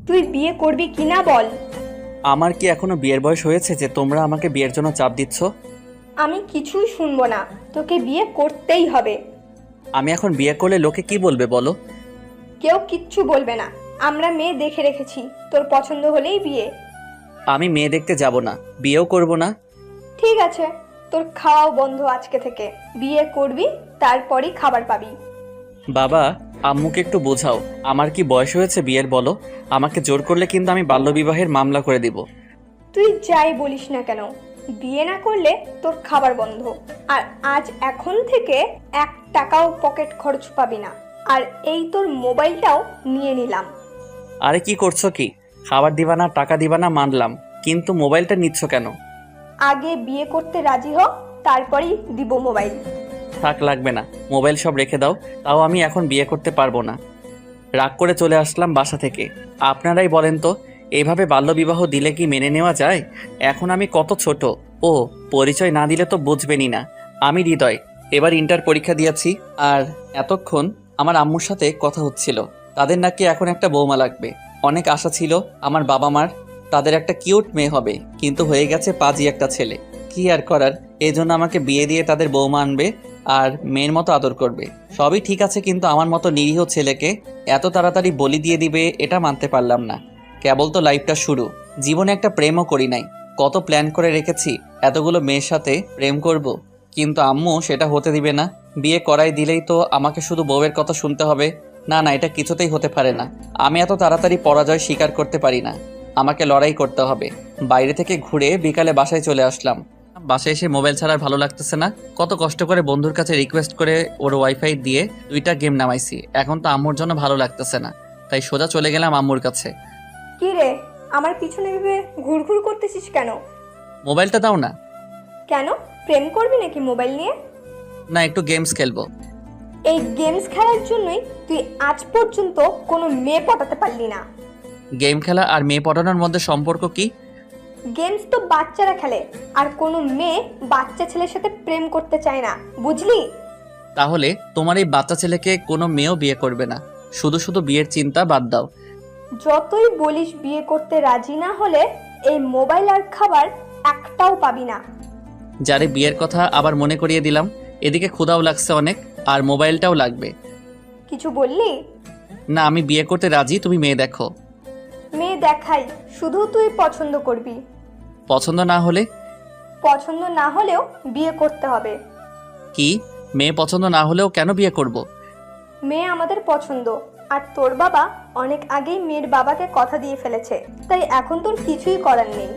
তুই বিয়ে করবি কিনা বল। আমার কি এখনো বিয়ের বয়স হয়েছে যে তোমরা আমাকে বিয়ের জন্য চাপ দিচ্ছ? আমি কিছুই শুনবো না, তোকে বিয়ে করতেই হবে। আমি এখন বিয়ে করলে লোকে কি বলবে বলো? কেউ কিচ্ছু বলবে না, আমরা মেয়ে দেখে রেখেছি, তোর পছন্দ হলেই বিয়ে। আমি মেয়ে দেখতে যাব না, বিয়েও করব না। ঠিক আছে, তোর খাওয়াও বন্ধ আজকে থেকে। বিয়ে করবি, তারপরই খাবার পাবি। বাবা, আম্মুকে একটু বোঝাও, আমার কি বয়স হয়েছে বিয়ের বলো? আমাকে জোর করলে কিন্তু আমি বাল্যবিবাহের মামলা করে দিব। তুই যাই বলিস না কেন, বিয়ে না করলে তোর খাবার বন্ধ। আর আজ এখন থেকে 1 টাকাও পকেট খরচ পাবি না। আর এই তোর মোবাইলটাও নিয়ে নিলাম। আরে কি করছো কি? খাবার দিবা না, টাকা দিবা না মানলাম, কিন্তু মোবাইলটা নিচ্ছ কেন? আগে বিয়ে করতে রাজি হ, তারপরেই দিব মোবাইল। থাক, লাগবে না, মোবাইল সব রেখে দাও। তাও আমি এখন বিয়ে করতে পারবো না। রাগ করে চলে আসলাম বাসা থেকে। আপনারাই বলেন তো, এইভাবে বাল্যবিবাহ দিলে কি মেনে নেওয়া যায়? এখন আমি কত ছোট। ও, পরিচয় না দিলে তো বুঝবেনই না। আমি হৃদয়, এবার ইন্টার পরীক্ষা দিয়েছি। আর এতক্ষণ আমার আম্মুর সাথে কথা হচ্ছিল, তাদের নাকি এখন একটা বৌমা লাগবে। অনেক আশা ছিল আমার বাবা মার, তাদের একটা কিউট মেয়ে হবে, কিন্তু হয়ে গেছে পাজি একটা ছেলে। কি আর করার, এই জন্য আমাকে বিয়ে দিয়ে তাদের বৌমা আনবে আর মেয়ের মতো আদর করবে। সবই ঠিক আছে, কিন্তু আমার মতো নিরীহ ছেলেকে এত তাড়াতাড়ি বলি দিয়ে দিবে এটা মানতে পারলাম না। কেবল তো লাইফটা শুরু, জীবনে একটা প্রেমও করি নাই। কত প্ল্যান করে রেখেছি এতগুলো মেয়ের সাথে প্রেম করব, কিন্তু আম্মু সেটা হতে দিবে না। বিয়ে করাই দিলেই তো আমাকে শুধু বউয়ের কথা শুনতে হবে। না না, এটা কিছুতেই হতে পারে না। আমি এত তাড়াতাড়ি পরাজয় স্বীকার করতে পারি না, আমাকে লড়াই করতে হবে। বাইরে থেকে ঘুরে বিকালে বাসায় চলে আসলাম। বাসায় এসে মোবাইল ছাড়া আর ভালো লাগতেছে না। কত কষ্ট করে বন্ধুর কাছে রিকোয়েস্ট করে ওর ওয়াইফাই দিয়ে 2টা গেম নামাইছি। এখন তো আম্মুর জন্য ভালো লাগতেছে না, তাই সোজা চলে গেলাম আম্মুর কাছে। কি রে, আমার পিছনে ভেবে ঘুরঘুর করতেছিস কেন? মোবাইলটা দাও না। কেন, প্রেম করবি নাকি মোবাইল নিয়ে? না, একটু গেমস খেলবো। এই গেমস খেলার জন্যই তুই আজ পর্যন্ত কোনো মেয়ে পটাতে পারলি না। গেম খেলা আর মেয়ে পটানোর মধ্যে সম্পর্ক কি? গেমস তো বাচ্চারা খেলে, আর কোনো মেয়ে বাচ্চা ছেলের সাথে প্রেম করতে চায় না, বুঝলি? তাহলে তোমার এই বাচ্চা ছেলেকে কোনো মেয়েও বিয়ে করবে না। শুধু শুধু বিয়ের চিন্তা বাদ দাও। যতই বলিস বিয়ে করতে রাজি না হলে এই মোবাইল আর খাবার একটাও পাবি না। যারে বিয়ের কথা আবার মনে করিয়ে দিলাম। এদিকে ক্ষুধাও লাগছে অনেক, আর মোবাইলটাও লাগবে। কিছু বললি? না, আমি বিয়ে করতে রাজি, তুমি মেয়ে দেখো। মেয়ে দেখাই, শুধু তুই পছন্দ করবি। পছন্দ না হলে? পছন্দ না হলেও বিয়ে করতে হবে। কি? মেয়ে পছন্দ না হলেও কেন বিয়ে করব? মেয়ে আমাদের পছন্দ, আর তোর বাবা অনেক আগেই মেয়ের বাবাকে কথা দিয়ে ফেলেছে, তাই এখন তোর কিছুই করার নেই।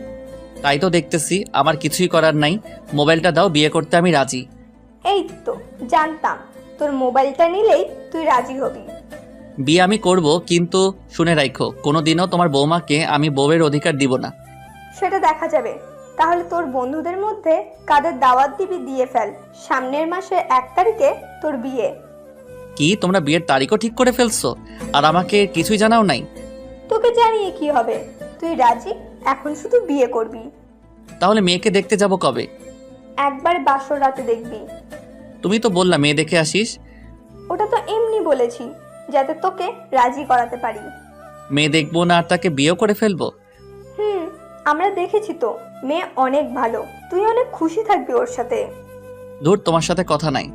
তাই তো দেখতেছি, আমার কিছুই করার নাই। মোবাইলটা দাও, বিয়ে করতে আমি রাজি। এই তো জানতাম, তোর মোবাইলটা নিলেই তুই রাজি হবি। বিয়ে আমি করব, কিন্তু শুনে রাখো, কোনোদিনও তোমার বৌমাকে আমি বউয়ের অধিকার দিব না। সেটা দেখা যাবে। তাহলে তোর বন্ধুদের মধ্যে কাদের দাওয়াত দিবি দিয়ে ফেল। সামনের মাসে 1 তারিখে তোর বিয়ে। কি, তোমরা বিয়ের তারিখও ঠিক করে ফেলছো আর আমাকে কিছুই জানাও নাই? তোকে জানিয়ে কি হবে, তুই রাজি, এখন শুধু বিয়ে করবি। তাহলে মেয়েকে দেখতে যাব কবে? একবার বাসর রাতে দেখবি। তুমি তো বললা মেয়ে দেখে আসিস। ওটা তো এমনি বলেছি, যাতে তোকে রাজি করাতে পারি। মেয়ে দেখবো না আর তাকে বিয়েও করে ফেলবো? আমরা দেখেছি তো, মেয়ে অনেক ভালো, তুই অনেক খুশি থাকবি ওর সাথে। ধুর, তোমার সাথে কথা নাই।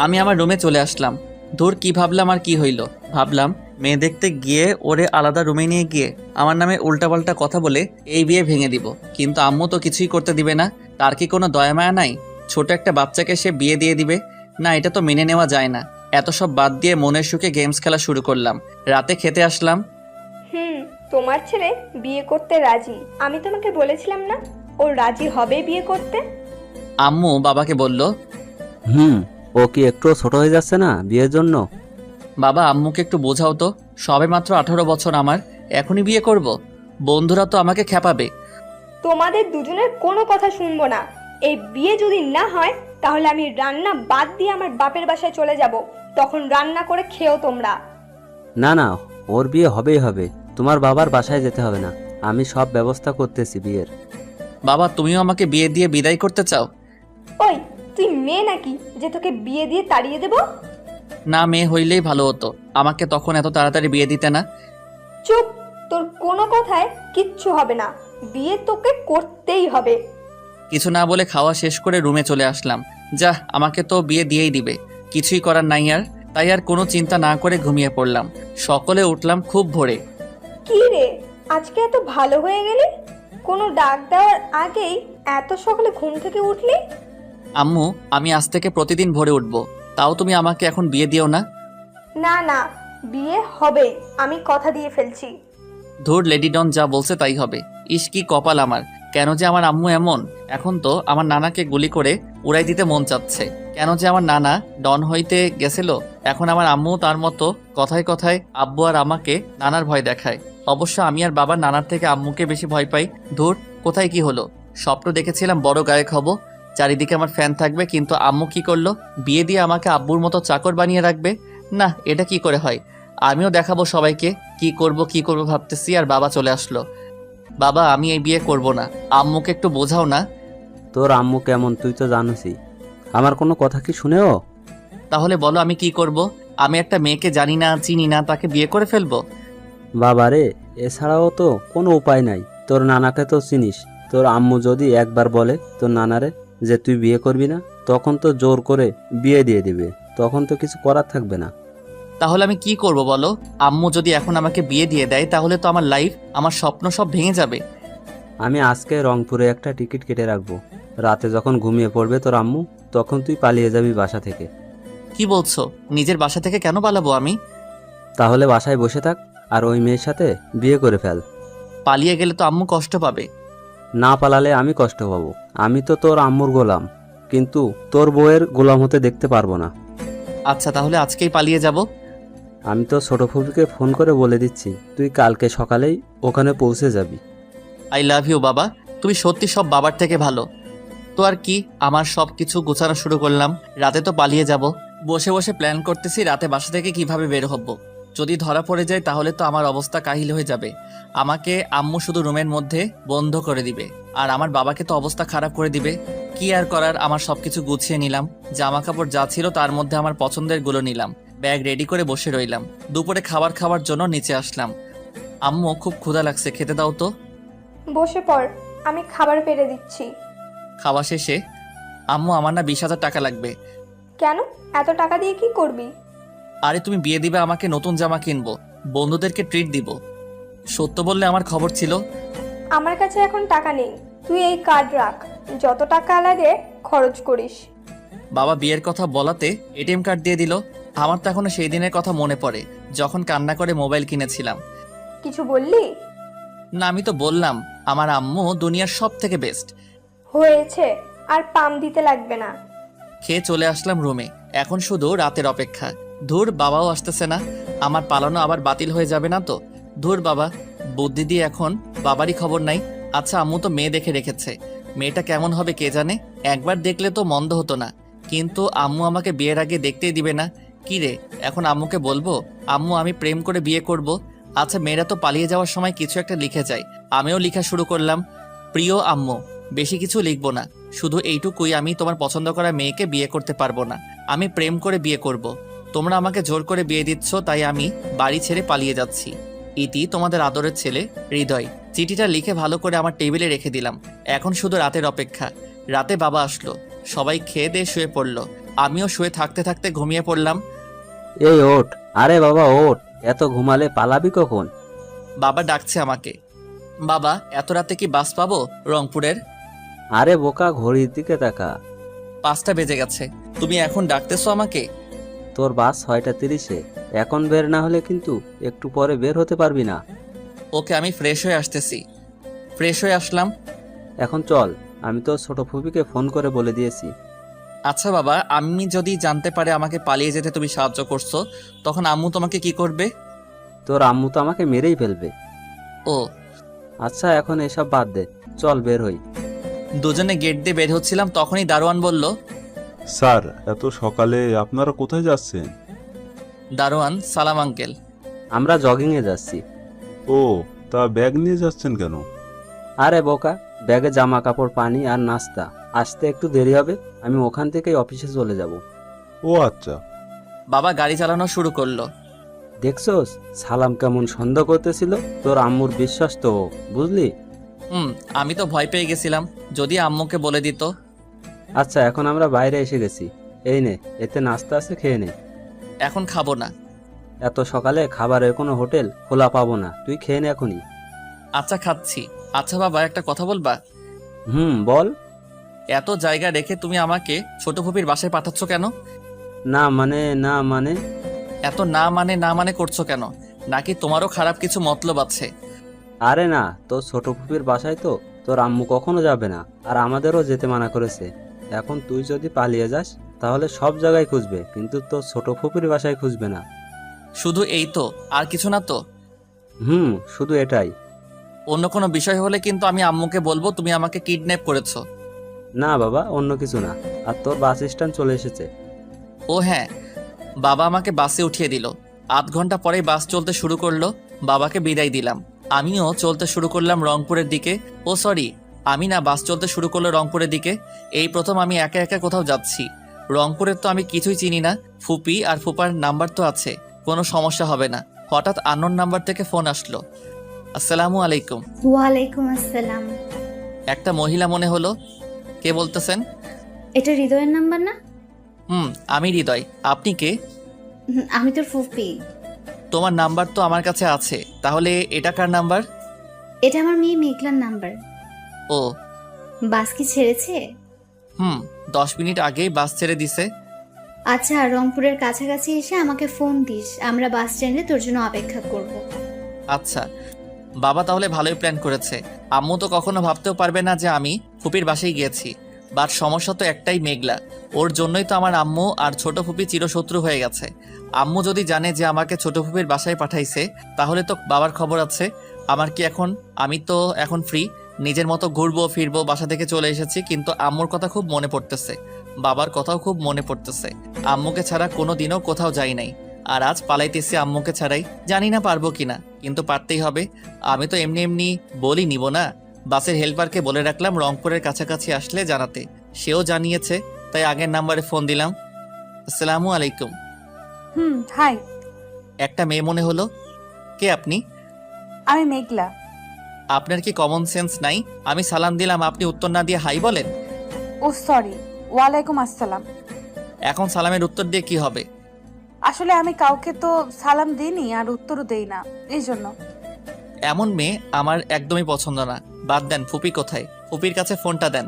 আমি আমার রুমে চলে আসলাম। ধুর, কি ভাবলাম আর কি হইল। ভাবলাম মেয়ে দেখতে গিয়ে ওরে আলাদা রুমে নিয়ে গিয়ে আমার নামে উল্টাপাল্টা কথা বলে এই বিয়ে ভেঙে দিব, কিন্তু আম্মু তো কিছুই করতে দিবে না। তার কি কোনো দয়া মায়া নাই? ছোট একটা বাচ্চাকে সে বিয়ে দিয়ে দিবে? না, এটা তো মেনে নেওয়া যায় না। এত সব বাদ দিয়ে মনের সুখে গেমস খেলা শুরু করলাম। রাতে খেতে আসলাম। তোমার ছেলে বিয়ে করতে রাজি, আমি তোমাকে বলেছিলাম না ও রাজি হবে বিয়ে করতে? আম্মু বাবাকে বলল, ও কি একটু ছোট হয়ে যাচ্ছে না বিয়ের জন্য? বাবা, আম্মুকে একটু বোঝাও তো, সবে মাত্র 18 বছর আমার, এখনই বিয়ে করব? বন্ধুরা তো আমাকে খেপাবে। তোমাদের দুজনের কোনো কথা শুনবো না। এই বিয়ে যদি না হয় তাহলে আমি রান্না বাদ দিয়ে আমার বাপের বাসায় চলে যাব, তখন রান্না করে খেও তোমরা। না না, ওর বিয়ে হবেই হবে। তোমার বাবার বাসায় যেতে হবে না, আমি সব ব্যবস্থা করতেছি বিয়ের। বাবা, তুমিও আমাকে বিয়ে দিয়ে বিদায় করতে চাও? ওই, তুই মেয়ে নাকি যে তোকে বিয়ে দিয়ে তাড়িয়ে দেব? না মেয়ে হইলেই ভালো হতো, আমাকে তখন এত তাড়াতাড়ি বিয়ে দিতে না। চুপ, তোর কোনো কথায় কিচ্ছু হবে না, বিয়ে তোকে করতেই হবে। কিছু না বলে খাওয়া শেষ করে রুমে চলে আসলাম। যা, আমাকে তো বিয়ে দিয়েই দিবে, কিছুই করার নাই আর। তাই আর কোনো চিন্তা না করে ঘুমিয়ে পড়লাম। সকালে উঠলাম খুব ভোরে। কি রে, আজকে এত ভালো হয়ে গেলি? কোনো ডাক দেওয়ার আগেই এত সকালে ঘুম থেকে উঠলি? আম্মু, আমি আজ থেকে প্রতিদিন ভোরে উঠব, তাও তুমি আমাকে এখন বিয়ে দিও না। না না, বিয়ে হবেই, আমি কথা দিয়ে ফেলছি। ধুর, লেডি ডন যা বলছে তাই হবে। ইস কি কপাল আমার, কেন যে আমার আম্মু এমন। এখন তো আমার নানাকে গুলি করে উড়াই দিতে মন চাচ্ছে। কেন যে আমার নানা ডন হইতে গেছিল, এখন আমার আম্মু তার মতো কথায় কথায় আব্বু আর আমাকে নানার ভয় দেখায়। অবশ্য আমি আর বাবা নানার থেকে আম্মুকে বেশি ভয় পাই। ধুর, কোথায় কি হলো? স্বপ্ন দেখেছিলাম বড় গায়ক হব, চারিদিকে আমার ফ্যান থাকবে, কিন্তু আম্মু কি করলো? বিয়ে দিয়ে আমাকে আব্বুর মতো চাকর বানিয়ে রাখবে। না, এটা কি করে হয়? আমিও দেখাবো সবাইকে কি করব ভাবতেছি, আর বাবা চলে আসলো। বাবা, আমি এই বিয়ে করব না, আম্মুকে একটু বোঝাও না। তোর আম্মু কেমন তুই তো জানোসই, আমার কোনো কথা কি শুনেও? তাহলে বলো আমি কি করব? আমি একটা মেয়েকে জানি না চিনি না, তাকে বিয়ে করে ফেলবো? বাবারে, এছাড়াও তো কোনো উপায় নাই। তোর নানাকে তো চিনিস, তোর আম্মু যদি একবার বলে তোর নানারে যে তুই বিয়ে করবি না, তখন তো জোর করে বিয়ে দিয়ে দিবে, তখন তো কিছু করার থাকবে না। তাহলে আমি কি করব বলো? আম্মু যদি এখন আমাকে বিয়ে দিয়ে দেয়, তাহলে তো আমার লাইফ, আমার স্বপ্ন সব ভেঙে যাবে। আমি আজকে রংপুরে একটা টিকিট কেটে রাখবো, রাতে যখন ঘুমিয়ে পড়বে তোর আম্মু, তখন তুই পালিয়ে যাবি বাসা থেকে। কি বলছো? নিজের বাসা থেকে কেন পালাবো আমি? তাহলে বাসায় বসে থাক আর ওই মেয়ের সাথে বিয়ে করে ফেল। পালিয়ে গেলে তো আম্মু কষ্ট পাবে। না পালালে আমি কষ্ট পাবো। আমি তো তোর আম্মুর গোলাম, কিন্তু তোর বউয়ের গোলাম হতে দেখতে পারবো না। আচ্ছা, তাহলে আজকেই পালিয়ে যাব। আমি তো ছোট ফুপিকে ফোন করে বলে দিচ্ছি, তুই কালকে সকালেই ওখানে পৌঁছে যাবি। আই লাভ ইউ বাবা, তুমি সত্যি সব বাবার থেকে ভালো। তো আর কি, আমার সব কিছু গোছানো শুরু করলাম। রাতে তো পালিয়ে যাব। বসে বসে প্ল্যান করতেছি রাতে বাসা থেকে কিভাবে বের হব। যদি ধরা পড়ে যায় তাহলে তো আমার অবস্থা কাহিল হয়ে যাবে। আমাকে আম্মু শুধু রুমের মধ্যে বন্ধ করে দিবে, আর আমার বাবাকে তো অবস্থা খারাপ করে দিবে। কি আর করার, আমার সবকিছু গুছিয়ে নিলাম। জামা কাপড় যা ছিল তার মধ্যে আমার পছন্দের গুলো নিলাম, ব্যাগ রেডি করে বসে রইলাম। দুপুরে খাবার খাওয়ার জন্য নিচে আসলাম। আম্মু, খুব ক্ষুধা লাগছে, খেতে দাও তো। বসে পড়, আমি খাবার পেড়ে দিচ্ছি। খাওয়া শেষে, আম্মু আমার না 20,000 টাকা লাগবে। কেন, এত টাকা দিয়ে কি করবি? আরে তুমি বিয়ে দিবে, আমাকে নতুন জামা কিনবো, বন্ধুদেরকে ট্রিট দিব। সত্য বললে আমার খবর ছিল। আমার কাছে এখন টাকা নেই, তুই এই কার্ড রাখ, যত টাকা লাগে খরচ করিস। বাবা বিয়ের কথা বলাতে এটিএম কার্ড দিয়ে দিল। আমার তো এখনো সেই দিনের কথা মনে পড়ে, যখন কান্না করে মোবাইল কিনেছিলাম। কিছু বললি? না, আমি তো বললাম আমার আম্মু দুনিয়ার সব থেকে বেস্ট। হয়েছে, আর পাম দিতে লাগবে না। খেয়ে চলে আসলাম রুমে। এখন শুধু রাতের অপেক্ষা। ধুর, বাবাও আসতেছে না, আমার পালানো আবার বাতিল হয়ে যাবে না তো? ধুর বাবা, বুদ্ধি দিয়ে এখন বাবারই খবর নাই। আচ্ছা, আম্মু তো মেয়ে দেখে রেখেছে, মেয়েটা কেমন হবে কে জানে। একবার দেখলে তো মন্দ হতো না, কিন্তু আম্মু আমাকে বিয়ের আগে দেখতেই দিবে না। কি রে, এখন আম্মুকে বলবো আম্মু আমি প্রেম করে বিয়ে করব? আচ্ছা, মেয়েরা তো পালিয়ে যাওয়ার সময় কিছু একটা লিখে যায়, আমিও লেখা শুরু করলাম। প্রিয় আম্মু, বেশি কিছু লিখবো না, শুধু এইটুকুই, আমি তোমার পছন্দ করা মেয়েকে বিয়ে করতে পারবো না, আমি প্রেম করে বিয়ে করব। তোমরা আমাকে জোর করে বিয়ে দিচ্ছ, তাই আমি বাড়ি ছেড়ে পালিয়ে যাচ্ছি। ইতি, তোমাদের আদরের ছেলে হৃদয়। চিঠিটা লিখে ভালো করে আমার টেবিলে রেখে দিলাম। এখন শুধু রাতের অপেক্ষা। রাতে বাবা আসলো, সবাই খেয়ে দিয়ে শুয়ে পড়লো, আমিও শুয়ে থাকতে থাকতে ঘুমিয়ে পড়লাম। এই ওঠ, আরে বাবা ওঠ, এত ঘুমালে পালাবি কখন? বাবা ডাকছে আমাকে। বাবা, এত রাতে কি বাস পাবো রংপুরের? আরে বোকা, ঘড়ির দিকে তাকা। 5টা বেজে গেছে, তুমি এখন ডাকতেছো আমাকে? তোর বাস 6:30-এ, এখন বের না হলে কিন্তু একটু পরে বের হতে পারবি না। ওকে, আমি ফ্রেশ হয়ে আসতেছি। ফ্রেশ হয়ে আসলাম। এখন চল, আমি তো ছোট ফুপিকে ফোন করে বলে দিয়েছি। আচ্ছা বাবা, আমি যদি জানতে পারে আমাকে পালিয়ে যেতে তুমি সাহায্য করছো, তখন আম্মু তোমাকে কি করবে? তোর আম্মু তো আমাকে মেরেই ফেলবে। ও আচ্ছা, এখন এসব বাদ দে, চল বের হই। দুজনে গেট দিয়ে বের হচ্ছিলাম, তখনই দারোয়ান বলল। স্যার, এত সকালে আপনারা কোথায় যাচ্ছেন? দারোয়ান, সালাম আঙ্কেল। আমরা জগিংয়ে যাচ্ছি। ও, তা ব্যাগ নিয়ে যাচ্ছেন কেন? আরে বোকা, ব্যাগে জামা কাপড়, পানি আর নাস্তা, আসতে একটু দেরি হবে, আমি ওখান থেকেই অফিসে চলে যাব। ও আচ্ছা। বাবা গাড়ি চালানো শুরু করলো। দেখছোস সালাম কেমন সন্দেহ করতেছিল? তোর আম্মুর বিশ্বাস তো ও, বুঝলি? আমি তো ভয় পেয়ে গেছিলাম, যদি আম্মুকে বলে দিত। আচ্ছা, এখন আমরা বাইরে এসে গেছি। এই নে, এতে নাস্তা আছে, খেয়ে নে। এখন খাবো না। এত সকালে খাবারের কোনো হোটেল খোলা পাবো না, তুই খেয়ে নে এখনই। আচ্ছা খাচ্ছি। আচ্ছা বাবা, একটা কথা বলবা? বল। এত জায়গা রেখে তুমি আমাকে ছোট ফুপির বাসায় পাঠাচ্ছ কেন? না মানে এত না মানে করছো কেন? নাকি তোমারও খারাপ কিছু মতলব আছে? আরে না, তোর ছোট ফুপির বাসায় তো তোর আম্মু কখনো যাবে না, আর আমাদেরও যেতে মানা করেছে। এখন তুই যদি পালিয়ে যাস তাহলে সব জায়গায় খুঁজবে, কিন্তু তোর ছোট ফুপির বাসায় খুঁজবে না। শুধু এই তো, আর কিছু না তো? শুধু এটাই। অন্য কোনো বিষয় হলে কিন্তু আমি আম্মুকে বলবো তুমি আমাকে কিডন্যাপ করেছো। না বাবা, অন্য কিছু না। আর তোর বাস স্ট্যান্ড চলে এসেছে। ও হ্যাঁ, বাবা আমাকে বাসে উঠিয়ে দিল। আধ ঘন্টা পরেই বাস চলতে শুরু করলো। বাবাকে বিদায় দিলাম। আমিও চলতে শুরু করলাম রংপুরের দিকে। ও সরি, আমি না, বাস চলতে শুরু করলো রংপুরের দিকে। এই প্রথম আমি একা একা কোথাও যাচ্ছি। রংপুরের তো আমি কিছুই চিনি না। ফুপি আর ফুপার নাম্বার তো আছে, কোনো সমস্যা হবে না। হঠাৎ আননোন নাম্বার থেকে ফোন আসলো। আসসালামু আলাইকুম। ওয়ালাইকুম আসসালাম। একটা মহিলা মনে হলো। কে বলতেছেন? এটা হৃদয়ের নাম্বার না? আমি হৃদয়। আপনি কে? আমি তোর ফুফি। তোমার নাম্বার তো আমার কাছে আছে, তাহলে এটা কার নাম্বার? এটা আমার মেয়ে মেঘলার নাম্বার। ও। বাস কি ছেড়েছে? 10 মিনিট আগেই বাস ছেড়ে দিছে। আচ্ছা, রংপুরের কাছাকাছি এসে আমাকে ফোন দিস, আমরা বাস স্ট্যান্ডে তোর জন্য অপেক্ষা করব। আচ্ছা বাবা, তাহলে ভালোই প্ল্যান করেছে। আম্মু তো কখনো ভাবতেও পারবে না যে আমি ফুপির বাসায় গিয়েছি। বাট সমস্যা তো একটাই, মেঘলা। ওর জন্যই তো আমার আম্মু আর ছোট ফুপি চিরশত্রু হয়ে গেছে। আম্মু যদি জানে যে আমাকে ছোট ফুপির বাসায় পাঠাইছে, তাহলে তো বাবার খবর আছে। আমার কি এখন? আমি তো এখন ফ্রি, নিজের মতো ঘুরবো ফিরবো। বাসা থেকে চলে এসেছি, কিন্তু আম্মুর কথা খুব মনে পড়তেছে, বাবার কথাও খুব মনে পড়তেছে। আম্মুকে ছাড়া কোনো দিনও কোথাও যাই নাই, আর আজ পালাইতেছি আম্মুকে ছাড়াই। জানি না পারবো কিনা, কিন্তু পারতেই হবে। আমি তো এমনি এমনি বলি নিব না। বাসের হেল্পারকে বলে রাখলাম রংপুরের কাছাকাছি আসলে জানাতে। সেও জানিয়েছে, তাই আগের নাম্বারে ফোন দিলাম। আসসালামু আলাইকুম। হাই। একটা মেয়ে মনে হলো। কে আপনি? আমি মেঘলা। আপনার কি কমন সেন্স নাই? আমি সালাম দিলাম, আপনি উত্তর না দিয়ে হাই বলেন। ও সরি, ওয়ালাইকুম আসসালাম। এখন সালামের উত্তর দিয়ে কি হবে? আসলে আমি কাউকে তো সালাম দিইনি আর উত্তরও দেই না, এই জন্য। এমন মেয়ে আমার একদমই পছন্দ না। বাদ দেন, ফুপি কোথায়? ফুপির কাছে ফোনটা দেন।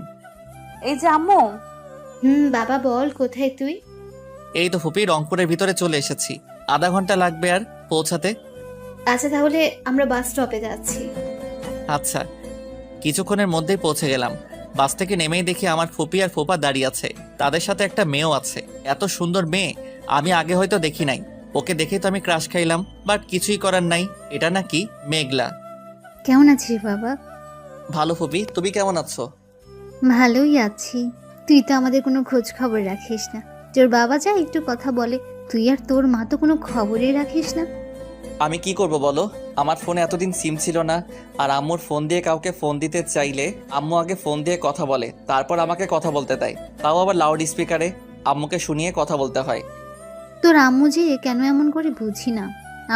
এই যে আম্মু। বাবা বল, কোথায় তুই? এই তো ফুপি, রংপুরের ভিতরে চলে এসেছি। আধা ঘন্টা লাগবে আর পৌঁছাতে। আচ্ছা, তাহলে আমরা বাস স্টপে যাচ্ছি। আচ্ছা। কিছুক্ষণের মধ্যেই পৌঁছে গেলাম। বাস থেকে নেমেই দেখি আমার ফুপি আর ফুপা দাঁড়িয়ে আছে, তাদের সাথে একটা মেয়েও আছে। এত সুন্দর মেয়ে আমি আগে হয়তো দেখি নাই। ওকে দেখেই তো আমি ক্রাশ খাইলাম, বাট কিছুই করার নাই। এটা নাকি মেঘলা। কেমন আছিস বাবা? ভালো ফুপি, তুমি কেমন আছো? ভালোই আছি। তুই তো আমাদের কোনো খোঁজ খবর রাখিস না। তোর বাবা যা একটু কথা বলে, তুই আর তোর মা তো কোনো খবরই রাখিস না। আমি কি করব বলো? আমার ফোনে এতদিন সিম ছিল না, আর আম্মুর ফোন দিয়ে কাউকে ফোন দিতে চাইলে আম্মু আগে ফোন দিয়ে কথা বলে, তারপর আমাকে কথা বলতে দেয়, তাও আবার লাউড স্পিকারে। আম্মুকে শুনিয়ে কথা বলতে হয়। তোর আম্মু যে কেন এমন করে বুঝি না।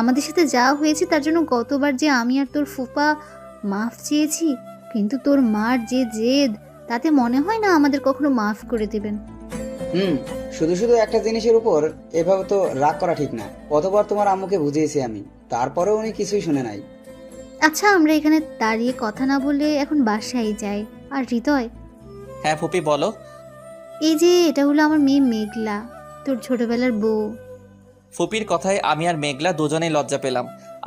আমাদের সাথে যা হয়েছে তার জন্য কতবার যে আমি আর তোর ফুপা মাফ চেয়েছি, কিন্তু তোর মার যে জেদ, তাতে মনে হয় না আমাদের কখনো মাফ করে দেবেন। শুধু শুধু একটা জিনিসের উপর এভাবে তো রাগ করা ঠিক না। কতবার তোমার আম্মুকে বুঝিয়েছি আমি, তারপরেও উনি কিছুই শুনে নাই। আচ্ছা, আমরা এখানে দাঁড়িয়ে কথা না বলে এখন বাসায় যাই। আর হৃদয়, হ্যাঁ ফুপি বলো। এই যে এটা হলো আমার মেয়ে মেঘলা, তোর ছোটবেলার বউ। ফুপির কথায় আমি আর মেঘলা দুজনেই লজ্জা পেলাম।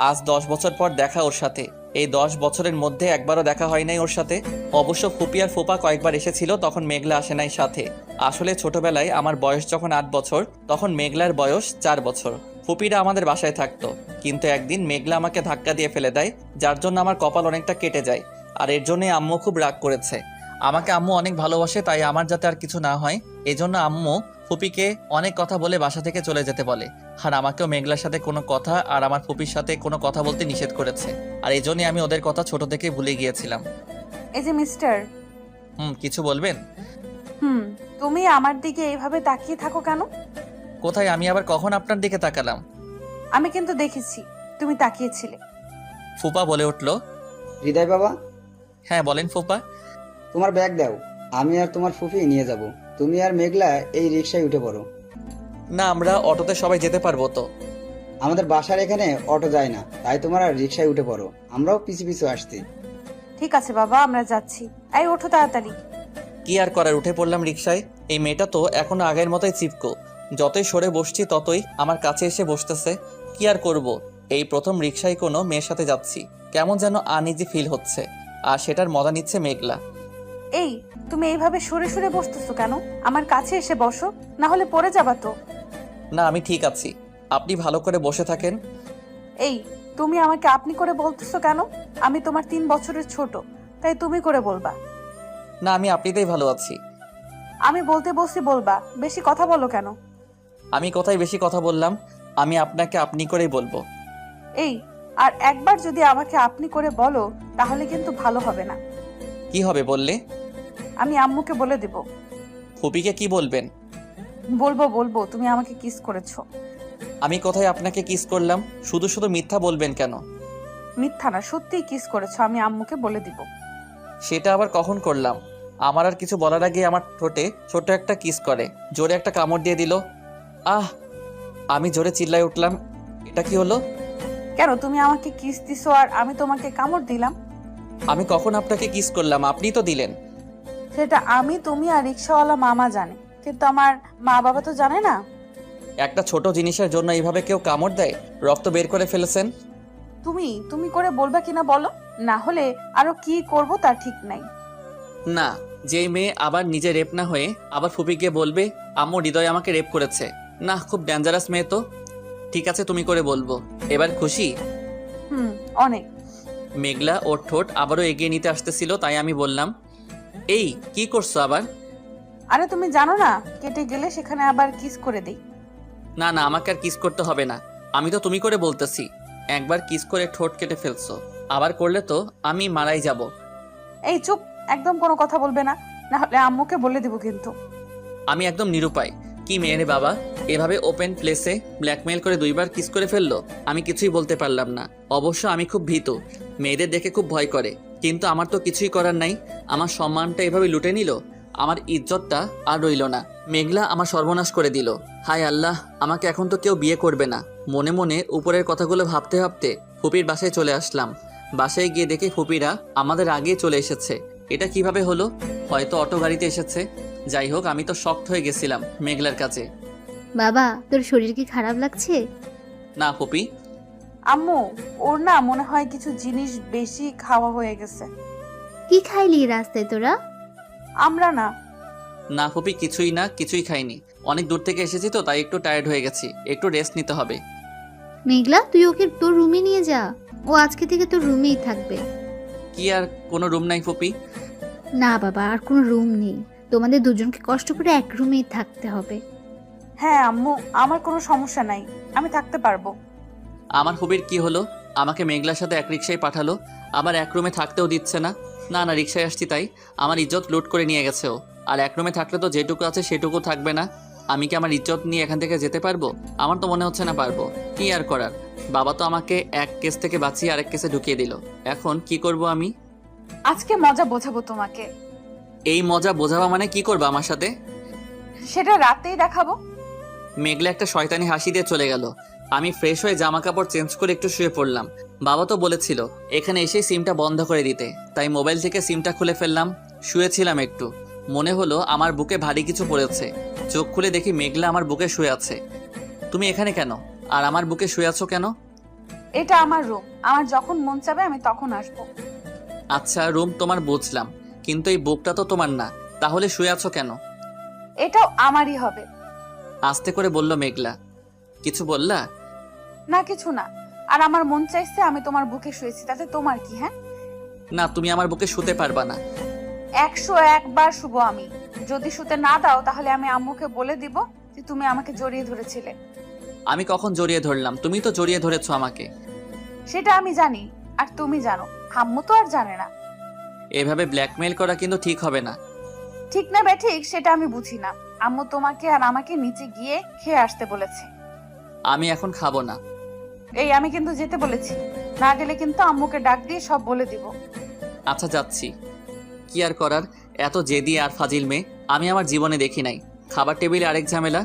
আজ 10 বছর পর দেখা ওর সাথে। এই 10 বছরের মধ্যে একবারও দেখা হয় নাই ওর সাথে। অবশ্য ফুপি আর ফুপা কয়েকবার এসেছিল, তখন মেঘলা আসে নাই সাথে। আসলে ছোটবেলায় আমার বয়স যখন 8 বছর, তখন মেঘলার বয়স 4 বছর। ফুপিরা আমাদের বাসায় থাকতো, কিন্তু একদিন মেঘলা আমাকে ধাক্কা দিয়ে ফেলে দেয়, যার জন্য আমার কপাল অনেকটা কেটে যায়। আর এর জন্যই আম্মু খুব রাগ করেছে। আমাকে আম্মু অনেক ভালোবাসে, তাই আমার যাতে আর কিছু না হয় এজন্য আম্মু ফুপিকে অনেক কথা বলে বাসা থেকে চলে যেতে বলে। আর আমাকেও মেঘলার সাথে কোনো কথা আর আমার ফুপির সাথে কোনো কথা বলতে নিষেধ করেছে। আর এই জন্যই আমি ওদের কথা ছোট থেকে ভুলে গিয়েছিলাম। এই যে মিস্টার। কিছু বলবেন? তুমি আমার দিকে এইভাবে তাকিয়ে থাকো কেন? কোথায়? আমি আবার কখন আপনার দিকে তাকালাম? আমি কিন্তু দেখেছি তুমি তাকিয়েছিলে। ফুপা বলে উঠল। হৃদয় বাবা, হ্যাঁ বলেন ফুপা। তোমার ব্যাগ দাও, আমি আর তোমার ফুফি নিয়ে যাব। তুমি আর মেঘলা এই রিক্সায় উঠে পড়ো। না, আমরা অটোতে সবাই যেতে পারবো তো? আমাদের বাসার এখানে অটো যায় না, তাই তোমার আর রিক্সায় উঠে পড়ো, আমরাও পিছু পিছু আসছি। ঠিক আছে বাবা, আমরা যাচ্ছি। এই ওঠো তাড়াতাড়ি। কি আর করার, উঠে পড়লাম রিকশায়। এই মেয়েটা তো এখনো আগের মতোই চিপকো। যতই সরে বসছি ততই আমার কাছে এসে বসতেছে। কি আর করব, এই প্রথম রিকশায় কোনো মেয়ের সাথে যাচ্ছি। কেমন যেন আনইজি ফিল হচ্ছে, আর সেটার মজা নিচ্ছে মেঘলা। এই তুমি এইভাবে সরে সরে বসতেছো কেন? আমার কাছে এসে বসো, না হলে পড়ে যাবা তো। না, আমি ঠিক আছি, আপনি ভালো করে বসে থাকেন। এই তুমি আমাকে আপনি করে বলতেছো কেন? আমি তোমার 3 বছরের ছোট, তাই তুমি করে বলবা। না, আমি আপনিতেই ভালো আছি। আমি বলতে বসি বলবা, বেশি কথা বলো কেন? আমি কোথায় বেশি কথা বললাম? আমি আপনাকে আপনি করেই বলবো। এই আর একবার যদি আমাকে আপনি করে বলো তাহলে কিন্তু ভালো হবে না। কি হবে বললে? আমি আম্মুকে বলে দেব। ফুপিকে কি বলবেন? বলবো তুমি আমাকে কিস করেছো। আমি কোথায় আপনাকে কিস করলাম? শুধু শুধু মিথ্যা বলবেন কেন? মিথ্যা না, সত্যিই কিস করেছো, আমি আম্মুকে বলে দিব। সেটা আবার কখন করলাম? আমার আর কিছু বলার আগে আমার ঠোঁটে ছোট একটা কিস করে জোরে একটা কামড় দিয়ে দিল। আহ! আমি জোরে চিল্লায় উঠলাম। এটা কি হলো? কেন তুমি আমাকে কিস দিছো আর আমি তোমাকে কামড় দিলাম? আমি কখন আপনাকে কিস করলাম? আপনিই তো দিলেন। সেটা আমি, তুমি আর রিক্সাওয়ালা মামা জানে, কিন্তু আমার মা বাবা তো জানে না। একটা ছোট জিনিসের জন্য এইভাবে কেউ কামড় দেয়? রক্ত বের করে ফেলেছেন। তুমি করে বলবা কিনা বলো, না হলে আরো কি করব তার ঠিক নাই। না, যেই মেয়ে আবার নিজে রেপ না হয়ে আবার ফুপি গিয়ে বলবে আম্মু হৃদয় আমাকে রেপ করেছে, না খুব ডেঞ্জারাস মেয়ে তো। ঠিক আছে, তুমি করে বলবো। এবার খুশি? অনেক। মেঘলা ওর ঠোঁট আবারও এগিয়ে নিতে আসতেছিল, তাই আমি বললাম, এই কি করছো আবার? আরে তুমি জানো না, কেটে গেলে সেখানে আবার কিস করে দেই। না না, আমাকে আর কিস করতে হবে না, আমি তো তুমি করে বলতেছি। একবার কিস করে ঠোঁট কেটে ফেলছো, আবার করলে তো আমি মারাই যাব। এই চুপ, একদম কোনো কথা বলবে না, না হলে আম্মুকে বলে দিব কিন্তু। আমি একদম নিরুপায়। কি মেয়ে রে বাবা, এভাবে ওপেন প্লেসে ব্ল্যাকমেইল করে 2বার কিস করে ফেললো। আমি কিছুই বলতে পারলাম না। অবশ্য আমি খুব ভীতু, মেয়েদের দেখে খুব ভয় করে, কিন্তু আমার তো কিছুই করার নাই। আমার সম্মানটা এভাবে লুটে নিল, আমার ইজ্জতটা আর রইল না। মেঘলা আমার সর্বনাশ করে দিল। হায় আল্লাহ, আমাকে এখন তো কেউ বিয়ে করবে না। মনে মনে উপরের কথাগুলো ভাবতে ভাবতে ফুপির বাসায় চলে আসলাম। বাসায় গিয়ে দেখি ফুপিরা আমাদের আগেই চলে এসেছে। এটা কিভাবে হলো? হয়তো অটো গাড়িতে এসেছে। যাই হোক, আমি তো শক্ট হয়ে গেছিলাম মেঘলার কাছে। বাবা, তোর শরীর কি খারাপ লাগছে? না ফুপি। আম্মু, ওর না মনে হয় কিছু জিনিস বেশি খাওয়া হয়ে গেছে। কি খাইলি রাস্তায় তোরা? আমরা না। না ফুপি, কিছুই না, কিছুই খাইনি। অনেক দূর থেকে এসেছি তো, তাই একটু টায়ার্ড হয়ে গেছি, একটু রেস্ট নিতে হবে। মেঘলা, তুই ওকে তোর রুমে নিয়ে যা, ও আজকে থেকে তোর রুমেই থাকবে। কি আর কোনো রুম নাই ফুপি? না বাবা, আর কোনো রুম নেই, তোমাদের দুজনকে কষ্ট করে এক রুমেই থাকতে হবে। হ্যাঁ আম্মু, আমার কোনো সমস্যা নাই, আমি থাকতে পারবো। আমার ফুপির কি হলো? আমাকে মেঘলার সাথে এক রিক্সায় পাঠালো, আবার এক রুমে থাকতেও দিচ্ছে না। না না, রিক্সায় আসছি তাই আমার ইজ্জত লুট করে নিয়ে গেছে ও। আর এক রুমে থাকলে তো যেটুকু আছে সেটুকু থাকবে না। আমি কি আমার ইজ্জত নিয়ে এখান থেকে যেতে পারবো? আমার তো মনে হচ্ছে না পারবো। কি আর করার, বাবা তো আমাকে এক কেস থেকে বাঁচিয়ে আরেক কেসে ঢুকিয়ে দিল। এখন কি করব আমি? আজকে মজা বোঝাবো তোমাকে। এই মজা বোঝাবা মানে কি করবা আমার সাথে? সেটা রাতেই দেখাবো। মেঘলা একটা শয়তানি হাসি দিয়ে চলে গেল। আমি ফ্রেশ হয়ে জামা কাপড় চেঞ্জ করে একটু শুয়ে পড়লাম। বাবা তো বলেছিল এখানে এসেই সিমটা বন্ধ করে দিতে, তাই মোবাইল থেকে সিমটা খুলে ফেললাম। শুয়েছিলাম একটু, মনে হলো আমার বুকে ভারী কিছু পড়েছে। চোখ খুলে দেখি মেঘলা আমার বুকে শুয়ে আছে। তুমি এখানে কেন? আর আমার বুকে শুয়ে আছো কেন? এটা আমার রুম, আমার যখন মন চাবে আমি তখন আসবো। আচ্ছা, রুম তোমার বুঝলাম, কিন্তু এই বুকটা তো তোমার না, তাহলে শুয়ে আছো কেন? এটাও আমারই হবে। আস্তে করে বলল মেঘলা। কিছু বললা? না কিছু না, আর আমার মন চাইছে আমি তোমার বুকে শুয়েছি, তাতে তোমার কি? হ্যাঁ, না, তুমি আমার বুকে শুতে পারবা না। 101 বার শুব আমি। যদি শুতে না দাও তাহলে আমি আম্মুকে বলে দিব যে তুমি আমাকে জড়িয়ে ধরেছিলে। আমি কখন জড়িয়ে ধরলাম? তুমি তো জড়িয়ে ধরেছো আমাকে। সেটা আমি জানি, আর তুমি জানো, আম্মু তো আর জানে না। এভাবে ব্ল্যাকমেইল করা কিন্তু ঠিক হবে না। ঠিক না বে ঠিক সেটা আমি বুঝি না, আম্মু তোমাকে আর আমাকে নিচে গিয়ে খেয়ে আসতে বলেছে। আমি এখন খাবো না। এই আমি কিন্তু যেতে বলেছি, না গেলে কিন্তু আম্মুকে ডাক দিয়ে সব বলে দিব। আচ্ছা যাচ্ছি। কি আর করার, এত জেদি আর ফাজিল মেয়ে আমি আমার জীবনে দেখি নাই। খাবার টেবিলে আরেক ঝামেলা।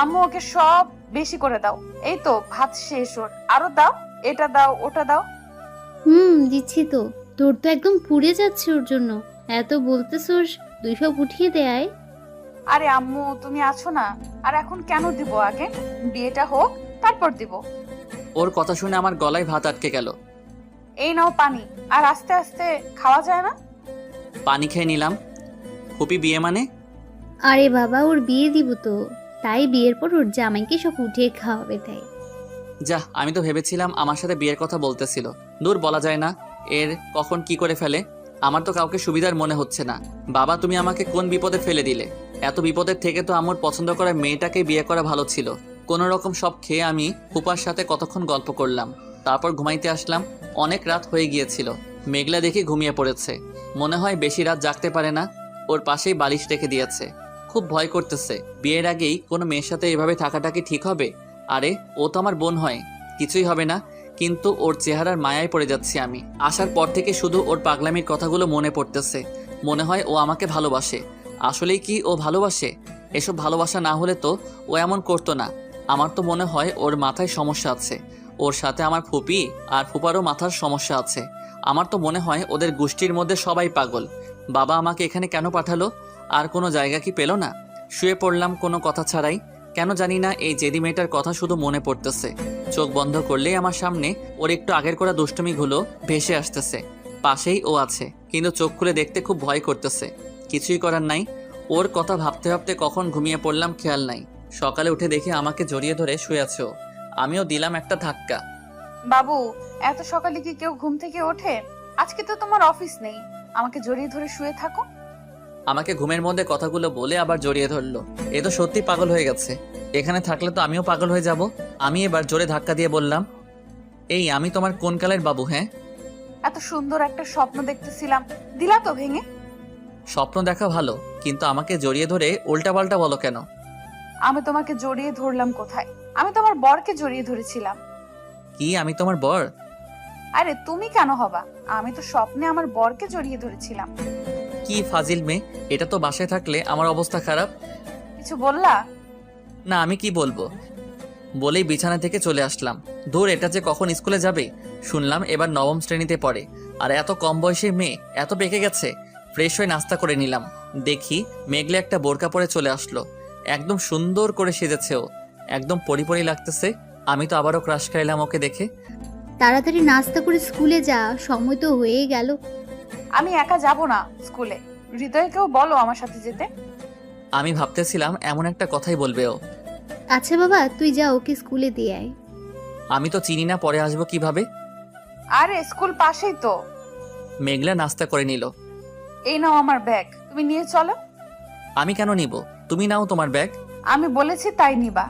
আম্মু ওকে সব বেশি করে দাও। এই তো ভাত শেষ ওর, আরো দাও, এটা দাও ওটা দাও। দিচ্ছি তো। তোর তো একদম পুড়ে যাচ্ছে ওর জন্য। এত বলতেছোস, 200 উঠিয়ে দেয়। আরে আম্মু তুমি আছো না, আর এখন কেন দিব? আগে বিয়েটা হোক তারপর দিব। ওর কথা শুনে আমার গলায় ভাত আটকে গেল। এই নাও পানি, আর আস্তে আস্তে খাওয়া যায় না? পানি খেয়ে নিলাম। ফুপি বিয়ে মানে? আরে বাবা, ওর বিয়ে দিব তো, তাই বিয়ের পর ওর জামাইকে সব উঠিয়ে খাওয়াবে তাই। যা, আমি তো ভেবেছিলাম আমার সাথে বিয়ের কথা বলতেছিল। দূর, বলা যায় না এর কখন কি করে ফেলে। আমার তো কাউকে সুবিধার মনে হচ্ছে না। বাবা, তুমি আমাকে কোন বিপদে ফেলে দিলে? এত বিপদের থেকে তো আমার পছন্দ করা মেয়েটাকে বিয়ে করা ভালো ছিল। কোনো রকম সব খেয়ে আমি ফুপার সাথে কতক্ষণ গল্প করলাম, তারপর ঘুমাইতে আসলাম। অনেক রাত হয়ে গিয়েছিল। মেঘলা দেখে ঘুমিয়ে পড়েছে। মনে হয় বেশি রাত জাগতে পারে না। ওর পাশেই বালিশ রেখে দিয়েছে। খুব ভয় করতেছে। বিয়ের আগেই কোনো মেয়ের সাথে এভাবে থাকাটা কি ঠিক হবে? আরে ও তো আমার বোন হয়, কিছুই হবে না। কিন্তু ওর চেহারার মায়ায় পড়ে যাচ্ছি আমি। আসার পর থেকে শুধু ওর পাগলামির কথাগুলো মনে পড়তেছে। মনে হয় ও আমাকে ভালোবাসে। আসলেই কি ও ভালোবাসে? এসব ভালোবাসা না হলে তো ও এমন করতো না। আমার তো মনে হয় ওর মাথায় সমস্যা আছে। ওর সাথে আমার ফুপি আর ফুপারও মাথার সমস্যা আছে। আমার তো মনে হয় ওদের গোষ্ঠীর মধ্যে সবাই পাগল। বাবা আমাকে এখানে কেন পাঠালো? আর কোনো জায়গা কি পেল না? শুয়ে পড়লাম কোনো কথা ছাড়াই। কেন জানি না এই জেদি মেয়েটার কথা শুধু মনে পড়তেছে। চোখ বন্ধ করলেই আমার সামনে ওর একটু আগের করা দুষ্টুমিগুলো ভেসে আসতেছে। পাশেই ও আছে, কিন্তু চোখ খুলে দেখতে খুব ভয় করতেছে। কিছুই করার নাই। ওর কথা ভাবতে ভাবতে কখন ঘুমিয়ে পড়লাম খেয়াল নাই। সকালে উঠে দেখে আমাকে জড়িয়ে ধরে শুয়ে আছে ও। আমিও দিলাম একটা ধাক্কা। বাবু, এত সকালে কি কেউ ঘুম থেকে ওঠে? আজকে তো তোমার অফিস নেই, আমাকে জড়িয়ে ধরে শুয়ে থাকো। আমাকে ঘুমের মধ্যে কথাগুলো বলে আবার জড়িয়ে ধরলো। এ তো সত্যি পাগল হয়ে গেছে। এখানে থাকলে তো আমিও পাগল হয়ে যাব। আমি এবার জোরে ধাক্কা দিয়ে বললাম, এই আমি তোমার কোন কালের বাবু? হ্যাঁ, এত সুন্দর একটা স্বপ্ন দেখতেছিলাম, দিলা তো ভেঙে। স্বপ্ন দেখা ভালো, কিন্তু আমাকে জড়িয়ে ধরে উল্টাপাল্টা বলো কেন? আমি তোমাকে জড়িয়ে ধরলাম কোথায়? আমি তোমার বরকে জড়িয়ে ধরেছিলাম। কি আমি তোমার বর? আরে তুমি কেন হবা? আমি তো স্বপ্নে আমার বরকে জড়িয়ে ধরেছিলাম। কি ফাজিল মেয়ে, এটা তো বাসায় থাকলে আমার অবস্থা খারাপ। কিছু বললা? না, আমি কি বলবো? বলেই বিছানা থেকে চলে আসলাম। ধুর, এটা যে কখন স্কুলে যাবে। শুনলাম এবার নবম শ্রেণীতে পড়ে। আর এত কম বয়সী মেয়ে এত পেকে গেছে। ফ্রেশ হয়ে নাস্তা করে নিলাম। দেখি মেঘলে একটা বোরকা পরে চলে আসলো। একদম সুন্দর করে সেজেছে ও। একদম পরি লাগতেছে। আমি তো আবারও ক্রাশ খাইলাম ওকে দেখে। তাড়াতাড়ি নাস্তা করে স্কুলে যা, সময় তো হয়ে গেল। আমি একা যাব না স্কুলে, হৃদয়কেও বলো আমার সাথে যেতে। আমি ভাবতেছিলাম এমন একটা কথাই বলবে ও। আচ্ছা বাবা, তুই যা, ওকে স্কুলে দিয়ে আয়। আমি তো চিনি না, পরে আসবো কিভাবে? আরে স্কুল পাশেই তো। মেঘলা নাস্তা করে নিল। এই নাও আমার ব্যাগ, তুমি নিয়ে চলো। আমি কেন নিব? তুমি নাও তোমার ব্যাগ। আমি বলেছি তাই নিবা।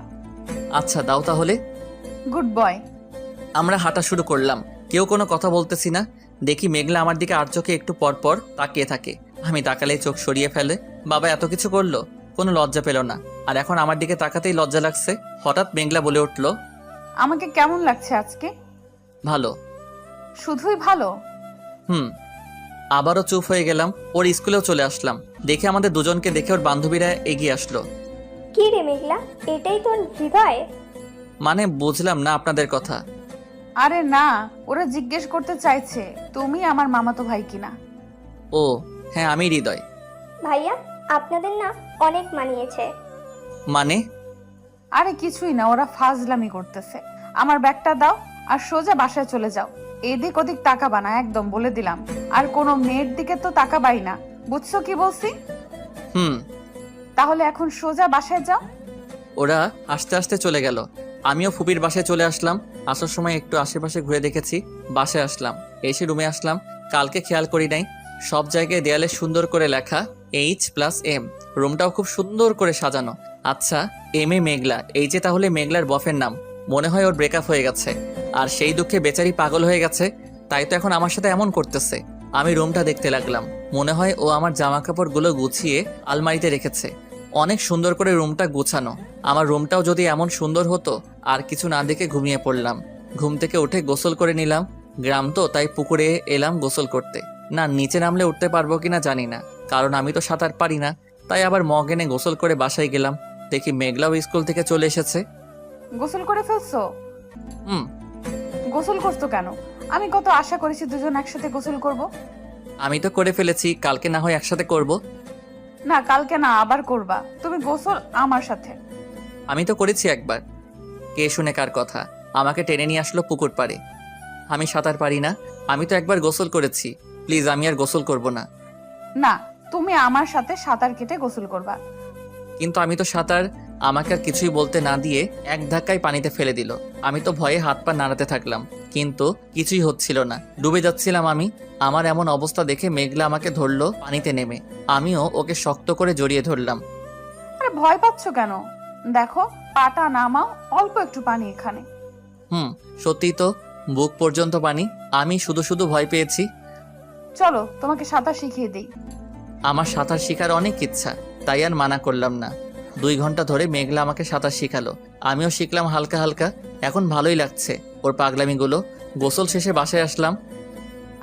আচ্ছা দাও তাহলে। Good boy. আমরা হাঁটা শুরু করলাম। কেউ কোনো কথা বলতেছি না। দেখি মেঘলা আমার দিকে আর চোখে একটু পর পর তাকিয়ে থাকে। আমি তাকালেই চোখ সরিয়ে ফেলে। বাবা এত কিছু করলো, কোনো লজ্জা পেল না। আর এখন আমার দিকে তাকাতেই লজ্জা লাগছে। হঠাৎ মেঘলা বলে উঠলো, আমাকে কেমন লাগছে আজকে? ভালো। শুধুই ভালো? আবারও চুপ হয়ে গেলাম। ওর স্কুলেও চলে আসলাম। দেখে আমাদের দুজনকে দেখে ওর বান্ধবীরা এগিয়ে আসলো। কি রে মেঘলা, এটাই তোর হৃদয়? মানে বুঝলাম না আপনাদের কথা। আরে না, ওরা জিজ্ঞেস করতে চাইছে তুমি আমার মামাতো ভাই কিনা। ও হ্যাঁ, আমি হৃদয়। ভাইয়া, আপনাদের না অনেক মানিয়েছে। মানে? আরে কিছুই না, ওরা ফাজলামি করতেছে। আমার ব্যাগটা দাও আর সোজা বাসায় চলে যাও। এদিক ওদিক তাকাবা না, একদম বলে দিলাম। আর কোনো মেয়ের দিকে তো তাকাবাই না, বুঝছো কি বলছি? তাহলে এখন সোজা বাসায় যাও। ওরা আস্তে আস্তে চলে গেল। আমিও ফুপির বাসায় চলে আসলাম। আসার সময় একটু আশেপাশে ঘুরে দেখেছি। বাসায় আসলাম, এসে রুমে আসলাম। কালকে খেয়াল করি নাই, সব জায়গায় দেয়ালে সুন্দর করে লেখা H+M। রুমটাও খুব সুন্দর করে সাজানো। আচ্ছা, এম এ মেঘলা, এই যে তাহলে মেঘলার বফের নাম। মনে হয় ওর ব্রেকআপ হয়ে গেছে, আর সেই দুঃখে বেচারি পাগল হয়ে গেছে। তাই তো এখন আমার সাথে এমন করতেছে। আমি রুমটা দেখতে লাগলাম। মনে হয় ও আমার জামা কাপড়গুলো গুছিয়ে আলমারিতে রেখেছে। অনেক সুন্দর করে রুমটা গোছানো। আমার রুমটাও যদি এমন সুন্দর হতো। আর কিছু না দেখে ঘুমিয়ে পড়লাম। ঘুম থেকে উঠে গোসল করে নিলাম। গ্রাম তো, তাই পুকুরে এলাম গোসল করতে। না, নিচে নামলে উঠতে পারবো কিনা জানি না, কারণ আমি তো সাঁতার পারি না। তাই আবার মগ এনে গোসল করে বাসায় গেলাম। দেখি মেঘলাও স্কুল থেকে চলে এসেছে। গোসল করে ফেলছো? হুম। গোসল করছো কেন? আমি কত আশা করেছি দুজন একসাথে গোসল করব। আমি তো করে ফেলেছি, কালকে না হয় একসাথে করব। না, কালকে না, আবার করবা তুমি গোসল আমার সাথে। আমি তো করেছি একবার। কে শুনে কার কথা? আমাকে টেনে নিয়ে আসলো পুকুর পাড়ে। আমি সাঁতার পারি না। আমি তো একবার গোসল করেছি। প্লিজ, আমি আর গোসল করব না। না, তুমি আমার সাথে সাঁতার কেটে গোসল করবা। কিন্তু আমি তো সাঁতার। আমাকে আর কিছুই বলতে না দিয়ে এক ধাক্কায় পানিতে ফেলে দিল। আমি তো ভয়ে হাত পা নাড়াতে থাকলাম, কিন্তু কিছুই হচ্ছিল না। ডুবে যাচ্ছিলাম আমি। আমার এমন অবস্থা দেখে মেঘলা আমাকে ধরলো পানিতে নেমে। আমিও ওকে শক্ত করে জড়িয়ে ধরলাম। আরে ভয় পাচ্ছ কেন? দেখো, পাটা নামাও, অল্প একটু পানি এখানে। সত্যি তো, বুক পর্যন্ত পানি। আমি শুধু শুধু ভয় পেয়েছি। চলো তোমাকে সাঁতার শিখিয়ে দিই। আমার সাঁতার শেখার অনেক ইচ্ছা, তাই আর মানা করলাম না। 2 ঘন্টা ধরে মেঘলা আমাকে সাঁতার শিখালো। আমিও শিখলাম হালকা হালকা। এখন ভালোই লাগছে ওর পাগলামিগুলো। গোসল শেষে বাসায় আসলাম।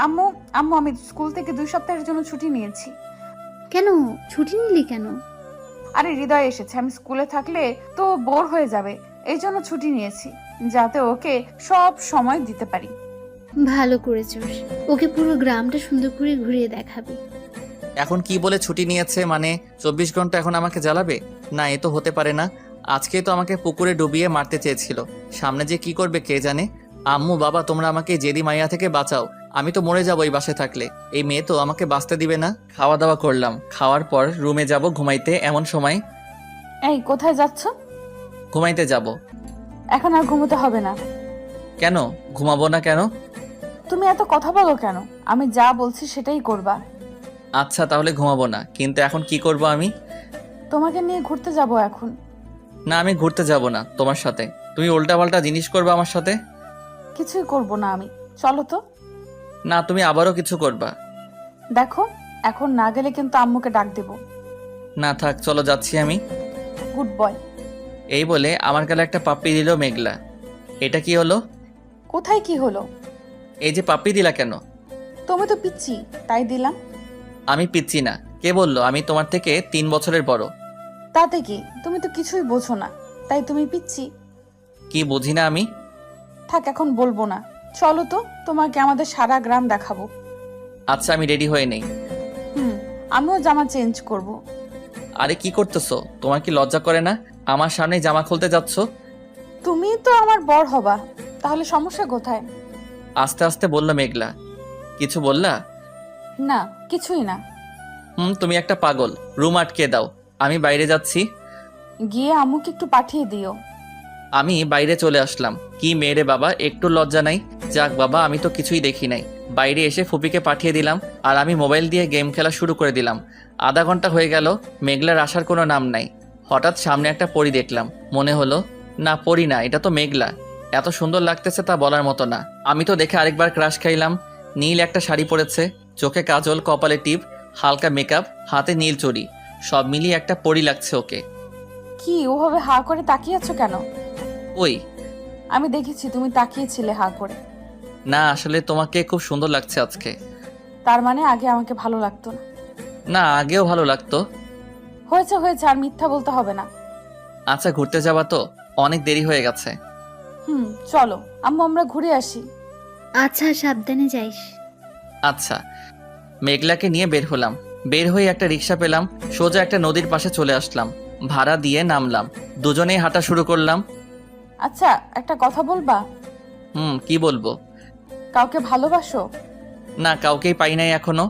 আম্মু, আম্মু, আমি স্কুল থেকে 2 সপ্তাহের জন্য ছুটি নিয়েছি। কেন ছুটি নিলি কেন? আরে হৃদয় এসেছে, আমি স্কুলে থাকলে তো বোর হয়ে যাবে, এই জন্য ছুটি নিয়েছি, যাতে ওকে সব সময় দিতে পারি। ভালো করেছিস, ওকে পুরো গ্রামটা সুন্দর করে ঘুরিয়ে দেখাবি। এখন কি বলে ছুটি নিয়েছে? মানে 24 ঘন্টা এখন আমাকে জ্বালাবে? না, এ তো হতে পারে না। আজকে তো আমাকে পুকুরে ডুবিয়ে মারতে চেয়েছিল। সামনে যে কি করবে কে জানে। আম্মু, বাবা, তোমরা আমাকে এই জেদি মাইয়া থেকে বাঁচাও। আমি তো মরে যাবো এই বাসায় থাকলে। এই মেয়ে তো আমাকে বাঁচতে দিবে না। খাওয়া দাওয়া করলাম। খাওয়ার পর রুমে যাব ঘুমাইতে। এমন সময় এই কোথায় যাচ্ছ? ঘুমাইতে যাব। এখন আর ঘুমোতে হবে না। কেন ঘুমাবো না কেন? তুমি এত কথা বলো কেন? আমি যা বলছি সেটাই করবা। আচ্ছা, তাহলে ঘুমাবো না, কিন্তু এখন কি করব আমি? তোমাকে নিয়ে ঘুরতে যাব এখন। না, আমি ঘুরতে যাব না তোমার সাথে। তুমি উল্টাপাল্টা জিনিস করবে আমার সাথে। কিছুই করব না আমি, চলো তো। না, তুমি আবারও কিছু করবা। দেখো, এখন না গেলে কিন্তু আম্মুকে ডাক দেব। না থাক, চলো যাচ্ছি আমি। Good boy. এই বলে আমার গালে একটা পাপ্পি দিল মেঘলা। এটা কি হলো? কোথায় কি হলো? এই যে পাপ্পি দিলা কেন? তুমি তো পিচ্ছি, তাই দিলাম। আমি পিচ্ছি না। কে বললো? আমি তোমার থেকে 3 বছরের বড়। তাতে কি? তুমি তো কিছুই বোঝো না, তাই তুমি পিচ্ছি। কি বুঝি না আমি? থাক, এখন বলবো না। চলো তো, তোমাকে আমাদের সারা গ্রাম দেখাবো। আচ্ছা, আমি রেডি হয়ে নেই। আমিও জামা চেঞ্জ করব। আরে কি করতেছো? তোমার কি লজ্জা করে না? আমার সামনে জামা খুলতে যাচ্ছ। তুমি তো আমার বর হবা, তাহলে সমস্যা কোথায়? আস্তে আস্তে বলল মেঘলা। কিছু বললা? না, কিছুই না। তুমি একটা পাগল। রুম আটকে দাও, আমি বাইরে যাচ্ছি। গিয়ে আম্মুকে একটু পাঠিয়ে দিও। আমি বাইরে চলে আসলাম। কি মেয়েরে বাবা, একটু লজ্জা নাই? যাক বাবা, আমি তো কিছুই দেখি নাই। বাইরে এসে ফুপিকে পাঠিয়ে দিলাম, আর আমি মোবাইল দিয়ে গেম খেলা শুরু করে দিলাম। আধা ঘন্টা হয়ে গেল, মেঘলার আসার কোনো নাম নাই। হঠাৎ সামনে একটা পরী দেখলাম। মনে হলো না, পরী না, এটা তো মেঘলা। এত সুন্দর লাগতেছে তা বলার মতো না। আমি তো দেখে আরেকবার ক্রাশ খাইলাম। নীল একটা শাড়ি পরেছে, চোখে কাজল, কপালে টিপ, হালকা মেকআপ, হাতে নীল চড়ি। সব মিলিয়ে একটা পরী লাগছে ওকে। কি ওভাবে হা করে তাকিয়ে আছো কেন? ওই আমি দেখেছি তুমি তাকিয়েছিলে হা করে। না, আসলে তোমাকে খুব সুন্দর লাগছে আজকে। তার মানে আগে আমাকে ভালো লাগতো না? না, আগেও ভালো লাগতো। হয়েছে হয়েছে, আর মিথ্যা বলতে হবে না। আচ্ছা, ঘুরতে যাবা তো? অনেক দেরি হয়ে গেছে। চলো আম্মু, আমরা ঘুরে আসি। আচ্ছা, সাবধানে যাইস। আচ্ছা। মেঘলাকে নিয়ে বের হলাম। বের হয়ে একটা রিক্সা পেলাম। সোজা একটা নদীর পাশে চলে আসলাম। ভাড়া দিয়ে নামলাম। দুজনেই হাঁটা শুরু করলাম। আচ্ছা, একটা কথা বলবা? কি বলবো? কাউকে ভালোবাসো? না, কাউকেই পাই নাই এখনো।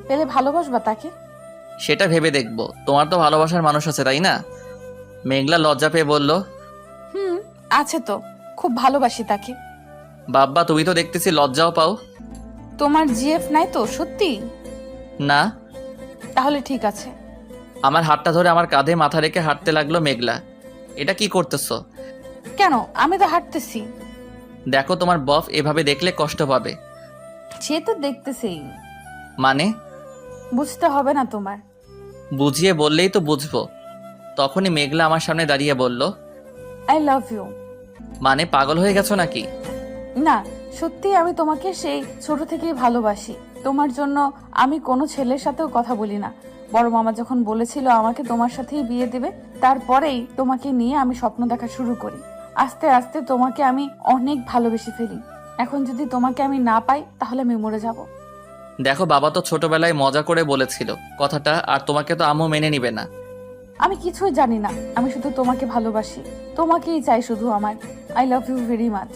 পেলে ভালোবাসবা তাকে? সেটা ভেবে দেখবো। তোমার তো ভালোবাসার মানুষ আছে, তাই না? মেঘলা লজ্জা পেয়ে বলল। আছে তো, খুব ভালোবাসি তাকে। বাব্বা, তুমি তো দেখতেছি লজ্জাও পাও। তোমার জিএফ নাই তো সত্যি? না। তাহলে ঠিক আছে। আমার হাতটা ধরে আমার কাঁধে মাথা রেখে হাঁটতে লাগলো মেঘলা। এটা কি করতেছো? কেন? আমি তো হাঁটতেছি। দেখো, তোমার বফ এভাবে দেখলে কষ্ট পাবে। সে তো দেখতেছেই। মানে? বুঝতে হবে না তোমার। বুঝিয়ে বললেই তো বুঝবো। তখনই মেঘলা আমার সামনে দাঁড়িয়ে বলল, আই লাভ ইউ। মানে পাগল হয়ে গেছো নাকি? না, সত্যি আমি তোমাকে সেই ছোট থেকেই ভালোবাসি। তোমার জন্য আমি কোনো ছেলের সাথেও কথা বলি না। বড় মামা যখন বলেছিল আমাকে তোমার সাথেই বিয়ে দেবে, তারপরেই তোমাকে নিয়ে আমি স্বপ্ন দেখা শুরু করি। আস্তে আস্তে তোমাকে আমি অনেক ভালোবেসে ফেলি। এখন যদি তোমাকে আমি না পাই তাহলে আমি মরে যাব। দেখো, বাবা তো ছোটবেলায় মজা করে বলেছিল কথাটা, আর তোমাকে তো আম্মু মেনে নিবে না। আমি কিছুই জানি না, আমি শুধু তোমাকে ভালোবাসি, তোমাকেই চাই শুধু আমার। I love you very much.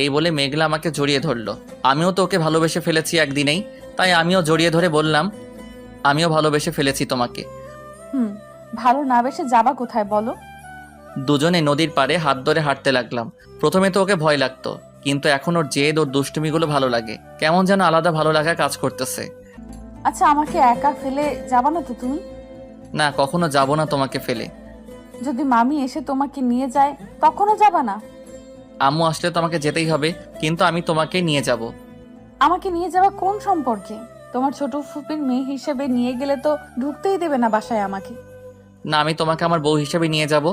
এই বলে মেঘলা আমাকে জড়িয়ে ধরলো। আমিও তো ওকে ভালোবেসে ফেলেছি একদিনেই, তাই আমিও জড়িয়ে ধরে বললাম, আমিও ভালোবেসে ফেলেছি তোমাকে। ভালো না বেসে যাবা কোথায় বলো? দুজনে নদীর পাড়ে হাত ধরে হাঁটতে লাগলাম। প্রথমে তো ওকে ভয় লাগতো, কিন্তু এখন ওর জেদ, ওর দুষ্টুমিগুলো ভালো লাগে। কেমন যেন আলাদা ভালো লাগা কাজ করতেছে। আচ্ছা, আমাকে একা ফেলে যাবা না তো তুমি? না, কখনো যাব না তোমাকে ফেলে। যদি মামি এসে তোমাকে নিয়ে যায় তখনও যাবা না? আম্মু আসলে তো আমাকে যেতেই হবে, কিন্তু আমি তোমাকেই নিয়ে যাব। আমাকে নিয়ে যাওয়া কোন সম্পর্কে? তোমার ছোট ফুপির মেয়ে হিসেবে নিয়ে গেলে তো ঢুকতেই দেবে না বাসায় আমাকে। না, আমি তোমাকে আমার বউ হিসেবে নিয়ে যাব।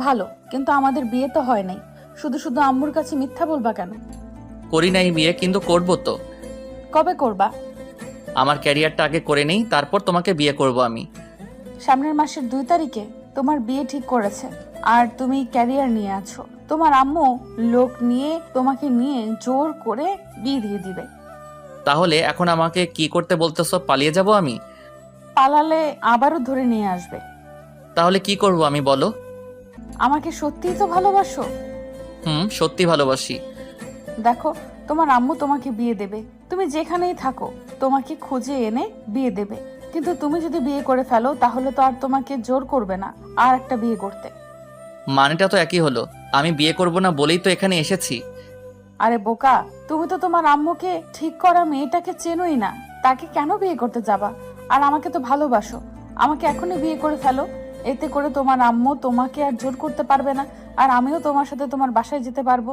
ভালো, কিন্তু আমাদের বিয়ে তো হয় নাই। শুধু শুধু আম্মুর কাছে মিথ্যা বলবা কেন? করি নাই বিয়ে, কিন্তু করব তো। কবে করবা? আমার ক্যারিয়ারটা আগে করে নেই, তারপর তোমাকে বিয়ে করব আমি। সামনের মাসের 2 তারিখে তোমার বিয়ে ঠিক করেছে, আর তুমি ক্যারিয়ার নিয়ে আছো। তোমার আম্মু লোক নিয়ে তোমাকে নিয়ে জোর করে বিয়ে দিয়ে দিবে। তাহলে এখন আমাকে কি করতে বলতেছো? পালিয়ে যাব আমি? পালালে আবারও ধরে নিয়ে আসবে। তাহলে কি করব আমি, বলো? আমাকে সত্যিই তো ভালোবাসো? সত্যি ভালোবাসি। দেখো, তোমার আম্মু তোমাকে বিয়ে দেবে, তুমি যেখানেই থাকো তোমাকে খুঁজে এনে বিয়ে দেবে। কিন্তু তুমি যদি বিয়ে করে ফেলো তাহলে তো আর তোমাকে জোর করবে না আর একটা বিয়ে করতে। মানেটা তো একই হলো। আমি বিয়ে করব না বলেই তো এখানে এসেছি। আরে বোকা, তুমি তো তোমার আম্মুকে ঠিক করা মেয়েটাকে চেনোই না, তাকে কেন বিয়ে করতে যাবা? আর আমাকে তো ভালোবাসো, আমাকে এখনই বিয়ে করে ফেলো। এতে করে তোমার আম্মু তোমাকে আর জোর করতে পারবে না, আর আমিও তোমার সাথে তোমার বাসায় যেতে পারবো।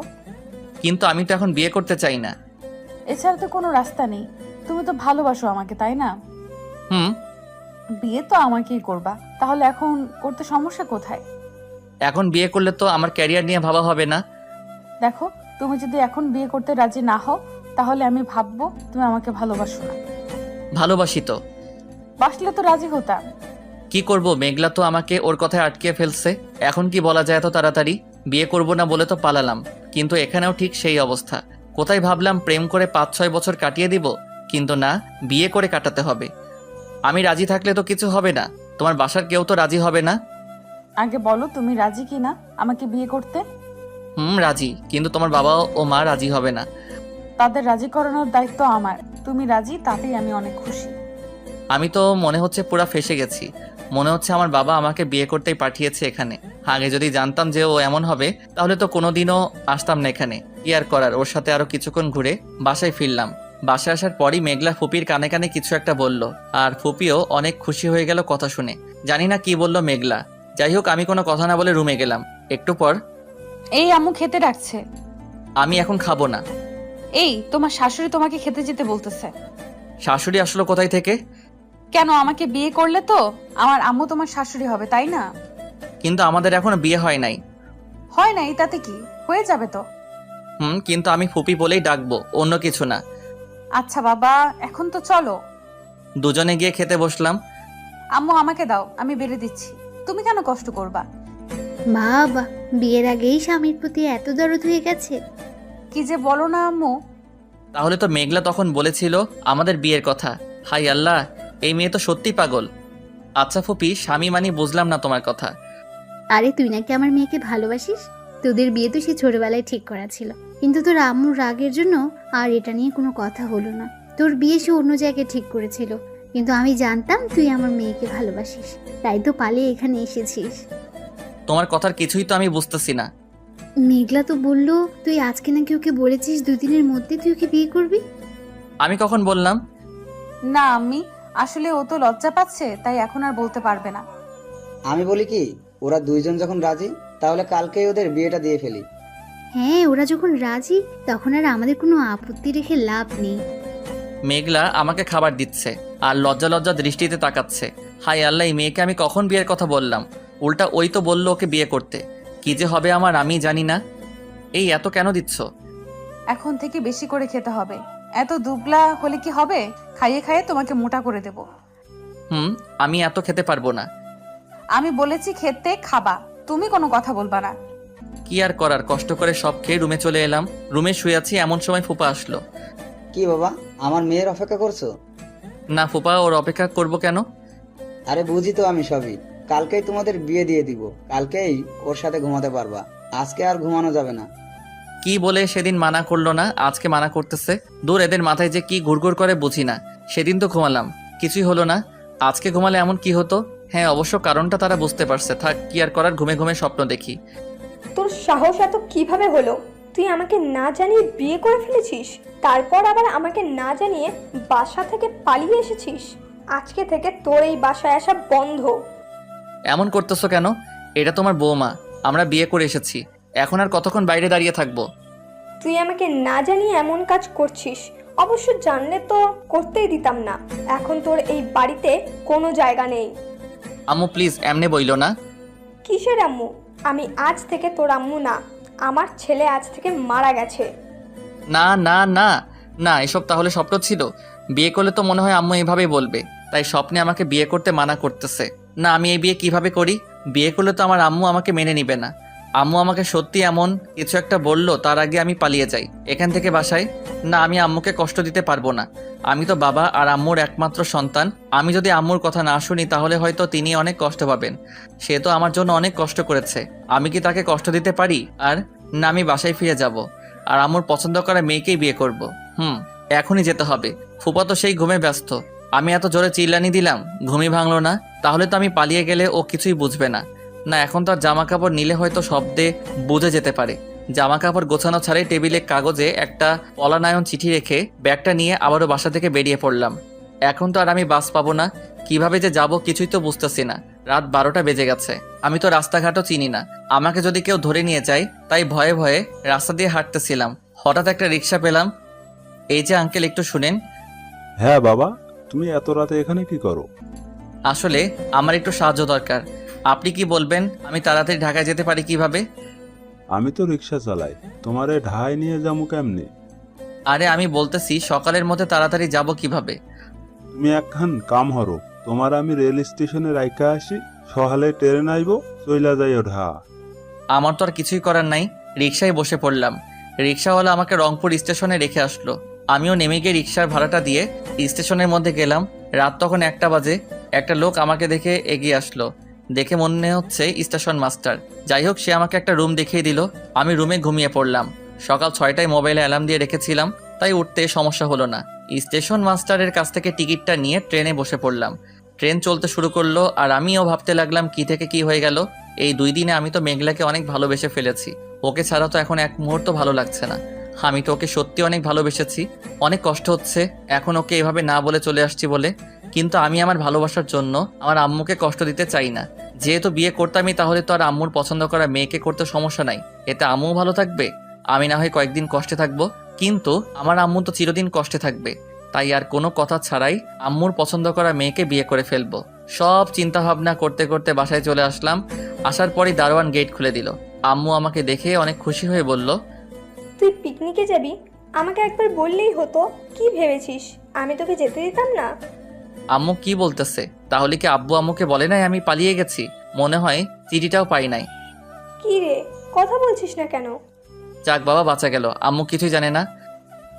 কিন্তু আমি তো এখন বিয়ে করতে চাই না। এছাড়া তো কোনো রাস্তা নেই। তুমি তো ভালোবাসো আমাকে, তাই না? হুম। বিয়ে তো আমাকেই করবা, তাহলে এখন করতে সমস্যা কোথায়? এখন বিয়ে করলে তো আমার ক্যারিয়ার নিয়ে ভাবা হবে না। দেখো, তুমি যদি এখন বিয়ে করতে রাজি না হও তাহলে আমি ভাববো তুমি আমাকে ভালোবাসো না। ভালোবাসি তো। বাসলে তো রাজি হতাম। কি করব, মেঘলা তো আমাকে ওর কথায় আটকে ফেলছে। এখন কি বলা যায় এত তাড়াতাড়ি? বিয়ে করব না বলে তো পালালাম, কিন্তু এখানেও ঠিক সেই অবস্থা। কোথায় ভাবলাম প্রেম করে 5-6 বছর কাটিয়ে দিব, কিন্তু না, বিয়ে করে কাটাতে হবে। আমি রাজি থাকলে তো কিছু হবে না, তোমার বাসার কেউ তো রাজি হবে না। আগে বলো তুমি রাজি কিনা আমাকে বিয়ে করতে। রাজি, কিন্তু তোমার বাবা ও মা রাজি হবে না। তাদের রাজি করানোর দায়িত্ব আমার। তুমি রাজি, তাতেই আমি অনেক খুশি। আমি তো মনে হচ্ছে পুরা ফেসে গেছি। মনে হচ্ছে আমার বাবা আমাকে বিয়ে করতেই পাঠিয়েছে এখানে। আগে যদি জানতাম যে ও এমন হবে তাহলে তো কোনোদিনও আসতাম না এখানে। কি আর করার, ওর সাথে আরো কিছুক্ষণ ঘুরে বাসায় ফিরলাম। বাসায় আসার পরই মেঘলা ফুপির কানে কানে কিছু একটা বলল, আর ফুপিও অনেক খুশি হয়ে গেল কথা শুনে। জানি না কি বলল মেঘলা। যাই হোক, আমি কোনো কথা না বলে রুমে গেলাম। একটু পর, এই আম্মু খেতে ডাকছে। আমি এখন খাবো না। এই তোমার শাশুড়ি তোমাকে খেতে যেতে বলতেছে। শাশুড়ি আসলো কোথায় থেকে? কেন, আমাকে বিয়ে করলে তো আমার আম্মু তোমার শাশুড়ি হবে, তাই না? কিন্তু আমাদের এখনো বিয়ে হয় নাই। হয় নাই তাতে কি, হয়ে যাবে তো। কিন্তু আমি ফুপি বলেই ডাকবো, অন্য কিছু না। আচ্ছা বাবা, এখন তো চলো। দুজনে গিয়ে খেতে বসলাম। আম্মু আমাকে দাও, আমি বেড়ে দিচ্ছি। তুমি কেন কষ্ট করবা? বাবা, বিয়ের আগেই স্বামীর প্রতি এত দরদ হয়ে গেছে। কি যে বলো না আম্মু। তাহলে তো মেঘলা তখন বলেছিল আমাদের বিয়ের কথা। হাই আল্লাহ, এই মেয়ে তো সত্যি পাগল। আচ্ছা ফুপি, স্বামী মানি বুঝলাম না তোমার কথা। আরে তুই নাকি আমার মেয়েকে ভালোবাসিস? তোদের বিয়ে তো সে ছোটবেলায় ঠিক করা ছিল, কিন্তু তোর আম্মুর রাগের জন্য আর এটা নিয়ে কোনো কথা হলো না। তোর বিয়ে সে অন্য জায়গায় ঠিক করেছিল, কিন্তু আমি জানতাম তুই আমার মেয়েকে ভালোবাসিস, তাই তো পালিয়ে এখানে এসেছিস। তোমার কথার কিছুই তো আমি বুঝতেছি না। মেঘলা তো বললো তুই আজকে নাকি ওকে বলেছিস 2 দিনের মধ্যে তুই ওকে বিয়ে করবি। আমি কখন বললাম? না আম্মি, আসলে ও তো লজ্জা পাচ্ছে, তাই এখন আর বলতে পারবে না। আমি বলি কি, ওরা দুইজন যখন রাজি তাহলে কালকেই ওদের বিয়েটা দিয়ে ফেলি। হ্যাঁ, ওরা যখন রাজি তখন আর আমাদের কোনো আপত্তি রেখে লাভ নেই। মেঘলা আমাকে খাবার দিচ্ছে আর লজ্জা লজ্জা দৃষ্টিতে তাকাচ্ছে। হাই আল্লাহ, এই মেয়েকে আমি কখন বিয়ের কথা বললাম? উল্টা ওই তো বললো ওকে বিয়ে করতে। কি যে হবে আমার আমি জানি না। এই এত কেন দিচ্ছ? এখন থেকে বেশি করে খেতে হবে। এত দুবলা হলে কি হবে? খাইয়ে খাইয়ে তোমাকে মোটা করে দেব। আমি এত খেতে পারবো না। আমি বলেছি খেতে খাবা, তুমি কোনো কথা বলবা না। কি আর করার, কষ্ট করে সব খেয়ে রুমে চলে এলাম। রুমে শুয়ে আছি, এমন সময় ফুপা আসলো। কি বাবা, আমার মেয়ের অপেক্ষা করছো? না ফুপা, ওর অপেক্ষা করব কেন? আরে বুঝি তো আমি সবই। কালকেই তোমাদের বিয়ে দিয়ে দিব, কালকেই ওর সাথে ঘুমাতে পারবা। আজকে আর ঘুমানো যাবে না। কি বলে সেদিন মানা করলো না, আজকে মানা করতেছে? দূর, এদের মাথায় যে কি ঘুরঘুর করে বুঝি না। সেদিন তো ঘুমালাম, কিছুই হলো না। আজকে ঘুমালে এমন কি হতো? হ্যাঁ, অবশ্য কারণটা তারা বুঝতে পারছে। থাক, কি আর করার, ঘুমে ঘুমে স্বপ্ন দেখি। তোর সাহস এত কিভাবে হলো? তুই আমাকে না জানিয়ে বিয়ে করে ফেলেছিস, তারপর আবার আমাকে না জানিয়ে বাসা থেকে পালিয়ে এসেছিস। আজকে থেকে তোর এই বাসায় আসা বন্ধ। এমন করতেছো কেন? এটা তোমার বৌমা, আমরা বিয়ে করে এসেছি। এখন আর কতক্ষণ বাইরে দাঁড়িয়ে থাকবো? তুই আমাকে না জানিয়ে এমন কাজ করছিস। অবশ্য জানলে তো করতেই দিতাম না। এখন তোর এই বাড়িতে কোনো জায়গা নেই। আম্মু প্লিজ, এমনে বইলো না। কিসের আম্মু? আমি আজ থেকে তোর আম্মু না। আমার ছেলে আজ থেকে মারা গেছে। না না না না, এসব তাহলে স্বপ্ন ছিল? বিয়ে করলে তো মনে হয় আম্মু এভাবেই বলবে, তাই স্বপ্নে আমাকে বিয়ে করতে মানা করতেছে। না, আমি এই বিয়ে কিভাবে করি? বিয়ে করলে তো আমার আম্মু আমাকে মেনে নিবে না। আম্মু আমাকে সত্যি এমন কিছু একটা বললো, তার আগে আমি পালিয়ে যাই এখান থেকে বাসায়। না, আমি আম্মুকে কষ্ট দিতে পারবো না। আমি তো বাবা আর আম্মুর একমাত্র সন্তান। আমি যদি আম্মুর কথা না শুনি তাহলে হয়তো তিনি অনেক কষ্ট পাবেন। সে তো আমার জন্য অনেক কষ্ট করেছে, আমি কি তাকে কষ্ট দিতে পারি? আর না, আমি বাসায় ফিরে যাব আর আম্মুর পছন্দ করা মেয়েকেই বিয়ে করব। এখনই যেতে হবে। ফুপা তো সেই ঘুমে ব্যস্ত। আমি এত জোরে চিল্লানি দিলাম, ঘুমই ভাঙলো না। তাহলে তো আমি পালিয়ে গেলে ও কিছুই বুঝবে না। না, এখন তো আর জামা কাপড় নিলে হয়তো শব্দে বুঝে যেতে পারে। জামা কাপড় গোছানো ছাড়াই টেবিলে কাগজে একটা পলানায়ন চিঠি রেখে ব্যাগটা নিয়ে আবারও বাসা থেকে বেরিয়ে পড়লাম। এখন তো আর আমি বাস পাবো না, কিভাবে যে যাব কিছুই তো বুঝতেছি না। রাত 12টা বেজে গেছে, আমি তো রাস্তাঘাটও চিনি না। আমাকে যদি কেউ ধরে নিয়ে যায়, তাই ভয়ে ভয়ে রাস্তা দিয়ে হাঁটতেছিলাম। হঠাৎ একটা রিক্সা পেলাম। এই যে আঙ্কেল, একটু শুনেন। হ্যাঁ বাবা, তুমি এত রাতে এখানে কি করো? আসলে আমার একটু সাহায্য দরকার। আপনি কি বলবেন আমি তাড়াতাড়ি ঢাকায় যেতে পারি কিভাবে? আমি তো রিক্সা চালাই, তোমারে ঢাকায় নিয়ে যাবো কেমনে? আরে আমি বলতেছি সকালের মধ্যে তাড়াতাড়ি যাব কিভাবে? তুমি একখান কাম হরো, তোমার আমি রেল স্টেশনে রাইখা আসি, সকালে ট্রেন আইবো, চইলা যাইও ঢা। আমার তো আর কিছুই করার নাই, রিক্সায় বসে পড়লাম। রিক্সাওয়ালা আমাকে রংপুর স্টেশনে রেখে আসলো। আমিও নেমে গিয়ে রিক্সার ভাড়াটা দিয়ে স্টেশনের মধ্যে গেলাম। রাত তখন 1টা বাজে। একটা লোক আমাকে দেখে এগিয়ে আসলো। দেখে মনে হচ্ছে স্টেশন মাস্টার। যাই হোক, সে আমাকে একটা রুম দেখিয়ে দিল। আমি রুমে ঘুমিয়ে পড়লাম। সকাল 6টায় মোবাইলে অ্যালার্ম দিয়ে রেখেছিলাম, তাই উঠতে সমস্যা হলো না। স্টেশন মাস্টারের কাছ থেকে টিকিটটা নিয়ে ট্রেনে বসে পড়লাম। ট্রেন চলতে শুরু করলো আর আমিও ভাবতে লাগলাম কি থেকে কি হয়ে গেল। এই 2 দিনে আমি তো মেঘলাকে অনেক ভালোবেসে ফেলেছি। ওকে ছাড়া তো এখন এক মুহূর্ত ভালো লাগছে না। আমি তো ওকে সত্যি অনেক ভালোবেসেছি। অনেক কষ্ট হচ্ছে এখন ওকে এভাবে না বলে চলে আসছি বলে। কিন্তু আমি আমার ভালোবাসার জন্য আমার আম্মুকে কষ্ট দিতে চাই না। যেহেতু বিয়ে করতামই, তাহলে তো আর আম্মুর পছন্দ করা মেয়েকে করতে সমস্যা নাই। এতে আম্মুও ভালো থাকবে, আমি না হয় কয়েকদিন কষ্টে থাকবো, কিন্তু আমার আম্মু তো চিরদিন কষ্টে থাকবে। তাই আর কোনো কথা ছাড়াই আম্মুর পছন্দ করা মেয়েকে বিয়ে করে ফেলবো। সব চিন্তা ভাবনা করতে করতে বাসায় চলে আসলাম। আসার পরই দারোয়ান গেট খুলে দিল। আম্মু আমাকে দেখে অনেক খুশি হয়ে বলল, তুই পিকনিকে যাবি? আমাকে একবার বললেই হতো। কি ভেবেছিস আমি তোকে যেতে দিতাম না? আম্মু কি বলতেছে? তাহলে কি আব্বু আম্মুকে বলে নাই আমি পালিয়ে গেছি? মনে হয় চিঠিটাও পাই নাই। কি রে, কথা বলছিস না কেন? যাক বাবা, বাঁচা গেল। আম্মু কিছুই জানে না?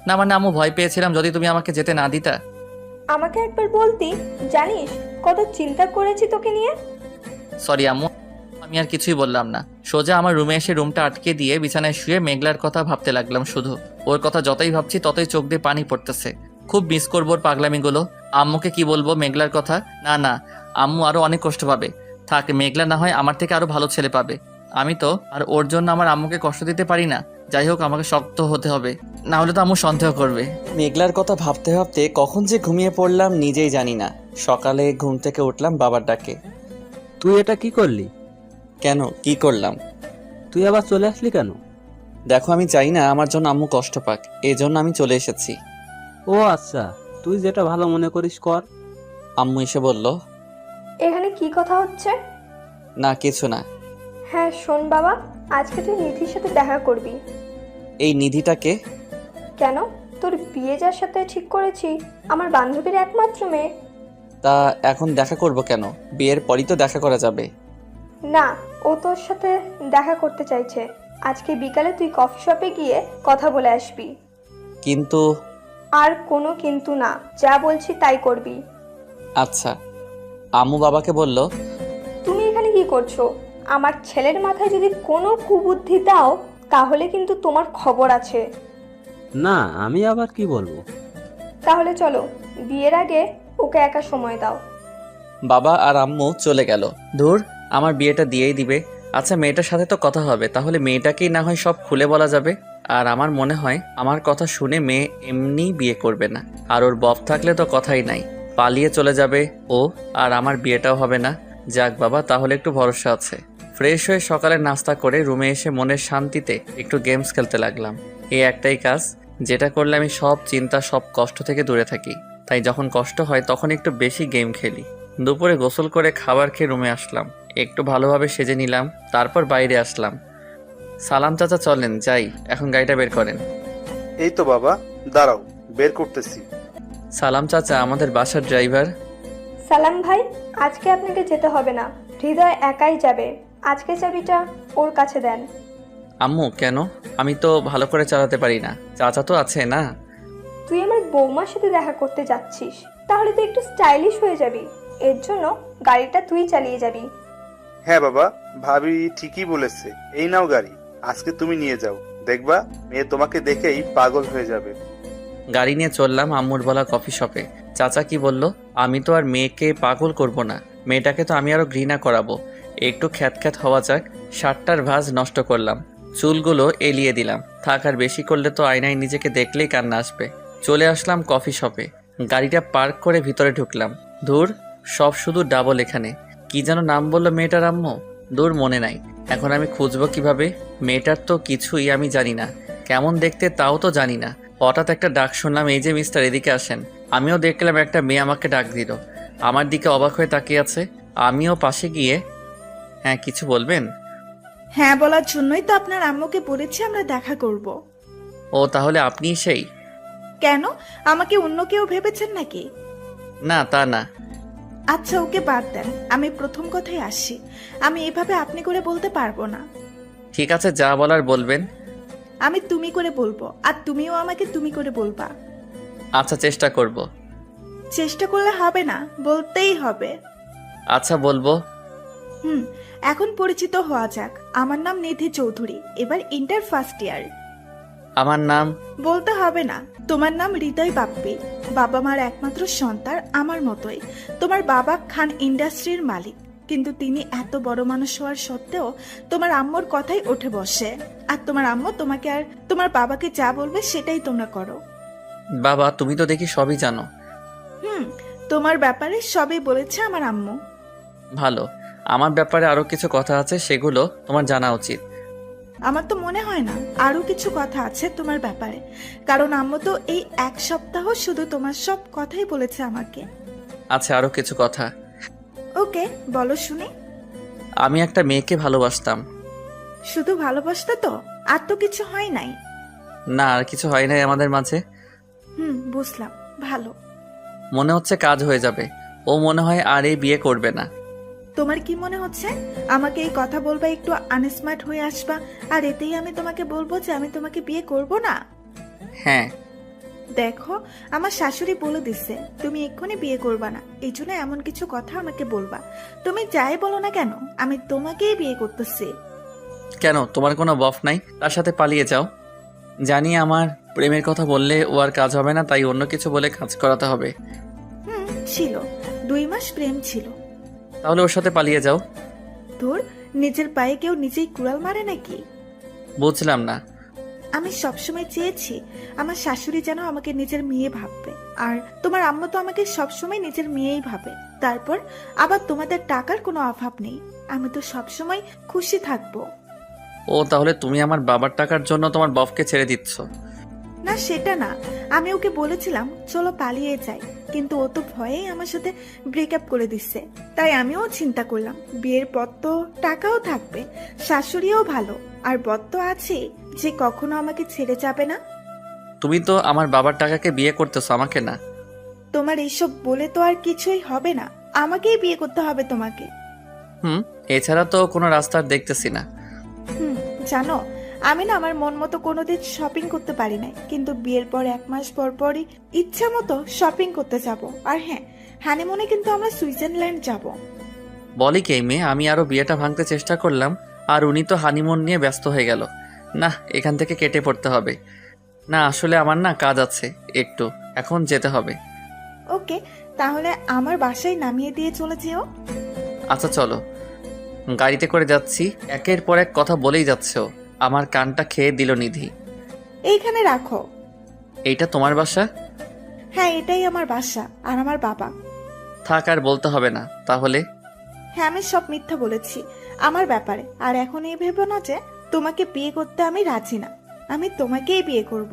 না মানে আম্মু, ভয় পেয়েছিলাম যদি তুমি আমাকে যেতে না দিতা। আমাকে একবার বলতি। জানিস কত চিন্তা করেছি তোকে নিয়ে। সরি আম্মু, আমি আর কিছুই বললাম না। সোজা আমার রুমে এসে রুমটা আটকে দিয়ে বিছানায় শুয়ে মেঘলার কথা ভাবতে লাগলাম শুধু। ওর কথা যতই ভাবছি ততই চোখ দিয়ে পানি পড়তেছে। খুব মিস করবো ওর পাগলামিগুলো। আম্মুকে কি বলবো মেঘলার কথা? না না, আম্মু আরো অনেক কষ্ট পাবে। থাক, মেঘলা না হয় আমার থেকে আরো ভালো ছেলে পাবে। আমি তো আর ওর জন্য আমার আম্মুকে কষ্ট দিতে পারি না। যাই হোক, আমাকে শক্ত হতে হবে, না হলে তো আম্মু সন্দেহ করবে। মেঘলার কথা ভাবতে ভাবতে কখন যে ঘুমিয়ে পড়লাম নিজেই জানি না। সকালে ঘুম থেকে উঠলাম বাবার ডাকে। তুই এটা কি করলি? কেন, কি করলাম? তুই আবার চলে আসলি কেন? দেখো, আমি চাই না আমার জন্য আম্মু কষ্ট পাক, এই জন্য আমি চলে এসেছি। ও আচ্ছা, তুই যেটা ভালো মনে করিস কর। আম্মু এসে বলল, এখানে কি কথা হচ্ছে? না কিছু না। হ্যাঁ শোন বাবা, আজকে তুই নিধির সাথে দেখা করবি। এই নিধিটাকে? কেন? তোর বিয়ে যার সাথে ঠিক করেছি, আমার বান্ধবীর একমাত্র মেয়ে। তা এখন দেখা করব কেন? বিয়ের পরই তো দেখা করা যাবে। না, ও তোর সাথে দেখা করতে চাইছে। আজকে বিকালে তুই কফি শপে গিয়ে কথা বলে আসবি। কিন্তু আর কোনো কিন্তু না, যা বলছি তাই করবি। আচ্ছা। আম্মু বাবাকে বলল, তুমি এখানে কি করছো? আমার ছেলের মাথায় যদি কোনো কুবুদ্ধি দাও তাহলে কিন্তু তোমার খবর আছে। না, আমি আবার কি বলবো? তাহলে চলো, বিয়ের আগে ওকে একা সময় দাও। বাবা আর আম্মু চলে গেল। ধুর, আমার বিয়েটা দিয়েই দিবে। আচ্ছা, মেয়েটার সাথে তো কথা হবে, তাহলে মেয়েটাকেই না হয় সব খুলে বলা যাবে। আর আমার মনে হয় আমার কথা শুনে মেয়ে এমনি বিয়ে করবে না। আর ওর বফ থাকলে তো কথাই নাই, পালিয়ে চলে যাবে ও, আর আমার বিয়েটাও হবে না। যাক বাবা, তাহলে একটু ভরসা আছে। ফ্রেশ হয়ে সকালে নাস্তা করে রুমে এসে মনের শান্তিতে একটু গেমস খেলতে লাগলাম। এই একটাই কাজ, যেটা করলে আমি সব চিন্তা সব কষ্ট থেকে দূরে থাকি। তাই যখন কষ্ট হয় তখন একটু বেশি গেম খেলি। দুপুরে গোসল করে খাবার খেয়ে রুমে আসলাম, একটু ভালোভাবে সেজে নিলাম, তারপর বাইরে আসলাম। সালাম চাচা, চলেন যাই, এখন গাড়িটা বের করেন। এই তো বাবা, দাঁড়াও, বের করতেছি। সালাম চাচা আমাদের বাসার ড্রাইভার। সালাম ভাই, আজকে আপনাকে যেতে হবে না, হৃদয় একাই যাবে। আজকে চাবিটা ওর কাছে দেন। আম্মু কেন? আমি তো ভালো করে চালাতে পারি না, চাচা তো আছে না। তুই আমার বৌমার সাথে দেখা করতে যাচ্ছিস, তাহলে তুই একটু স্টাইলিশ হয়ে যাবি। এর জন্য গাড়িটা তুই চালিয়ে যাবি। হ্যাঁ বাবা, ভাবি ঠিকই বলেছে। এই নাও গাড়ি, আজকে তুমি নিয়ে যাও, দেখবা মেয়ে তোমাকে দেখেই পাগল হয়ে যাবে। গাড়ি নিয়ে চললাম আম্মুর বলা কফি শপে। চাচা কি বলল? আমি তো আর মেয়েকে পাগল করব না, মেয়েটাকে তো আমি আরো ঘৃণা করাবো। একটু খ্যাত হওয়া যাক। শার্টটার ভাঁজ নষ্ট করলাম, চুলগুলো এলিয়ে দিলাম। থাক, আর বেশি করলে তো আয়নায় নিজেকে দেখলেই কান্না আসবে। চলে আসলাম কফি শপে, গাড়িটা পার্ক করে ভিতরে ঢুকলাম। ধুর, সব শুধু ডাবল। এখানে কি যেন নাম বললো মেয়েটার আম্মু? দূর, মনে নাই। এখন আমি খুঁজবো কিভাবে? মেয়েটার তো কিছুই আমি জানি না, কেমন দেখতে তাও তো জানি না। হঠাৎ একটা ডাক শুনলাম, এই যে মিস্টার, এদিকে আসেন। আমিও দেখলাম একটা মেয়ে আমাকে ডাক দিল, আমার দিকে অবাক হয়ে তাকিয়ে আছে। আমিও পাশে গিয়ে, হ্যাঁ কিছু বলবেন? হ্যাঁ বলার জন্যই তো আপনার আম্মুকে বলেছি আমরা দেখা করব। ও, তাহলে আপনিই সেই? কেন, আমাকে অন্য কেউ ভেবেছেন নাকি? না, তা না। আচ্ছা ওকে বাদ দেন, আমি প্রথম কথায় আসি। আমি এভাবে আপনি করে বলতে পারবো না। ঠিক আছে, যা বলার বলবেন। আমি তুমি করে বলবো, আর তুমিও আমাকে তুমি করে বলবা। আচ্ছা, চেষ্টা করব। চেষ্টা করলে হবে না, বলতেই হবে। আচ্ছা, বলবো। এখন পরিচিত হওয়া যাক। আমার নাম নিধি চৌধুরী, এবার ইন্টার ফার্স্ট ইয়ার। আমার নাম? বলতে হবে না, তোমার নাম হৃদয় বাপ্পি। বাবা মার একমাত্র সন্তান, আমার মতোই। তোমার বাবা খান ইন্ডাস্ট্রির মালিক, কিন্তু তিনি এত বড় মানুষ হওয়ার সত্ত্বেও তোমার আম্মুর কথাই ওঠে বসে। আর তোমার আম্মু তোমাকে আর তোমার বাবাকে যা বলবে সেটাই তোমরা করো। বাবা, তুমি তো দেখি সবই জানো। তোমার ব্যাপারে সবই বলেছে আমার আম্মু। ভালো, আমার ব্যাপারে আরো কিছু কথা আছে, সেগুলো তোমার জানা উচিত। আমার তো মনে হয় না আরো কিছু কথা আছে তোমার ব্যাপারে, কারণ আম্মু তো এই এক সপ্তাহ শুধু তোমার সব কথাই বলেছে আমাকে। আচ্ছা, আরো কিছু কথা। ওকে, বলো শুনি। আমি একটা মেয়েকে ভালোবাসতাম। শুধু ভালোবাসতে তো, আর তো কিছু হয় নাই? না, আর কিছু হয় নাই আমাদের মাঝে। বুঝলাম, ভালো। মনে হচ্ছে কাজ হয়ে যাবে। ও মনে হয় আর এই বিয়ে করবে না। তোমার কি মনে হচ্ছে আমাকে এই কথা বলবা একটু আনস্মার্ট হয়ে আসবা, আর এতেই আমি তোমাকে বলবো যে আমি তোমাকে বিয়ে করব না? হ্যাঁ। দেখো, আমার শাশুড়ি বলে দিচ্ছে তুমি এক্ষুনি বিয়ে করবা না, এই জন্য এমন কিছু কথা আমাকে বলবা। তুমি যাই বলো না কেন, আমি তোমাকেই বিয়ে করতেছি। কেন, তোমার কোনো বফ নাই? তার সাথে পালিয়ে যাও। জানি আমার প্রেমের কথা বললে ও আর কাজ হবে না, তাই অন্য কিছু বলে কাজ করাতে হবে। ছিল, 2 মাস প্রেম ছিল। তাহলে ওর সাথে পালিয়ে যাও। তোর নিজের পায়ে কেউ নিজেই কুড়াল মারে নাকি? বুঝলাম না। আমি সবসময় চেয়েছি আমার শাশুড়ি যেন আমাকে নিজের মেয়ে ভাববে, আর তোমার আম্মু তো আমাকে সবসময় নিজের মেয়েই ভাবে। তারপর আবার তোমাদের টাকার কোনো অভাব নেই, আমি তো সবসময় খুশি থাকবো। ও, তাহলে তুমি আমার বাবার টাকার জন্য তোমার বফকে ছেড়ে দিচ্ছ? না সেটা না, আমি ওকে বলেছিলাম চলো পালিয়ে যাই, কিন্তু ও তো ভয়েই আমার সাথে ব্রেকআপ করে দিচ্ছে। তাই আমিও চিন্তা করলাম বিয়ের পর তো টাকাও থাকবে, শাশুড়িও ভালো, আর বর তো আছে যে কখনো আমাকে ছেড়ে যাবে না। তুমি তো আমার বাবার টাকাকে বিয়ে করতেছো, আমাকে না। তোমার এইসব বলে তো আর কিছুই হবে না, আমাকেই বিয়ে করতে হবে তোমাকে। এছাড়া তো কোনো রাস্তা আর দেখতেছি না। জানো, আমি না আমার মন মতো কোনোদিন শপিং করতে পারি নাই, কিন্তু বিয়ের পর 1 মাস পর পরই ইচ্ছা মতো শপিং করতে যাব। আর হ্যাঁ, হানিমুনে কিন্তু আমরা সুইজারল্যান্ড যাব। বলি কি এই মেয়ে, আমি আরো বিয়েটা ভাঙতে চেষ্টা করলাম আর উনি তো হানিমুন নিয়ে ব্যস্ত হয়ে গেল। না, এখান থেকে কেটে পড়তে হবে। না আসলে আমার না কাজ আছে একটু, এখন যেতে হবে। ওকে, তাহলে আমার বাসায় নামিয়ে দিয়ে চলে যেও। আচ্ছা চলো। গাড়িতে করে যাচ্ছি, একের পর এক কথা বলেই যাচ্ছে ও। আমার কানটা খেয়ে দিল নিধি। এইখানে রাখো। এইটা তোমার বাসা? হ্যাঁ, এটাই আমার বাসা আর আমার বাবা। থাক, আর বলতে হবে না তাহলে। হ্যাঁ, আমি সব মিথ্যা বলেছি আমার ব্যাপারে। আর এখন এই ভেবো না যে তোমাকে বিয়ে করতে আমি রাজি না, আমি তোমাকেই বিয়ে করব।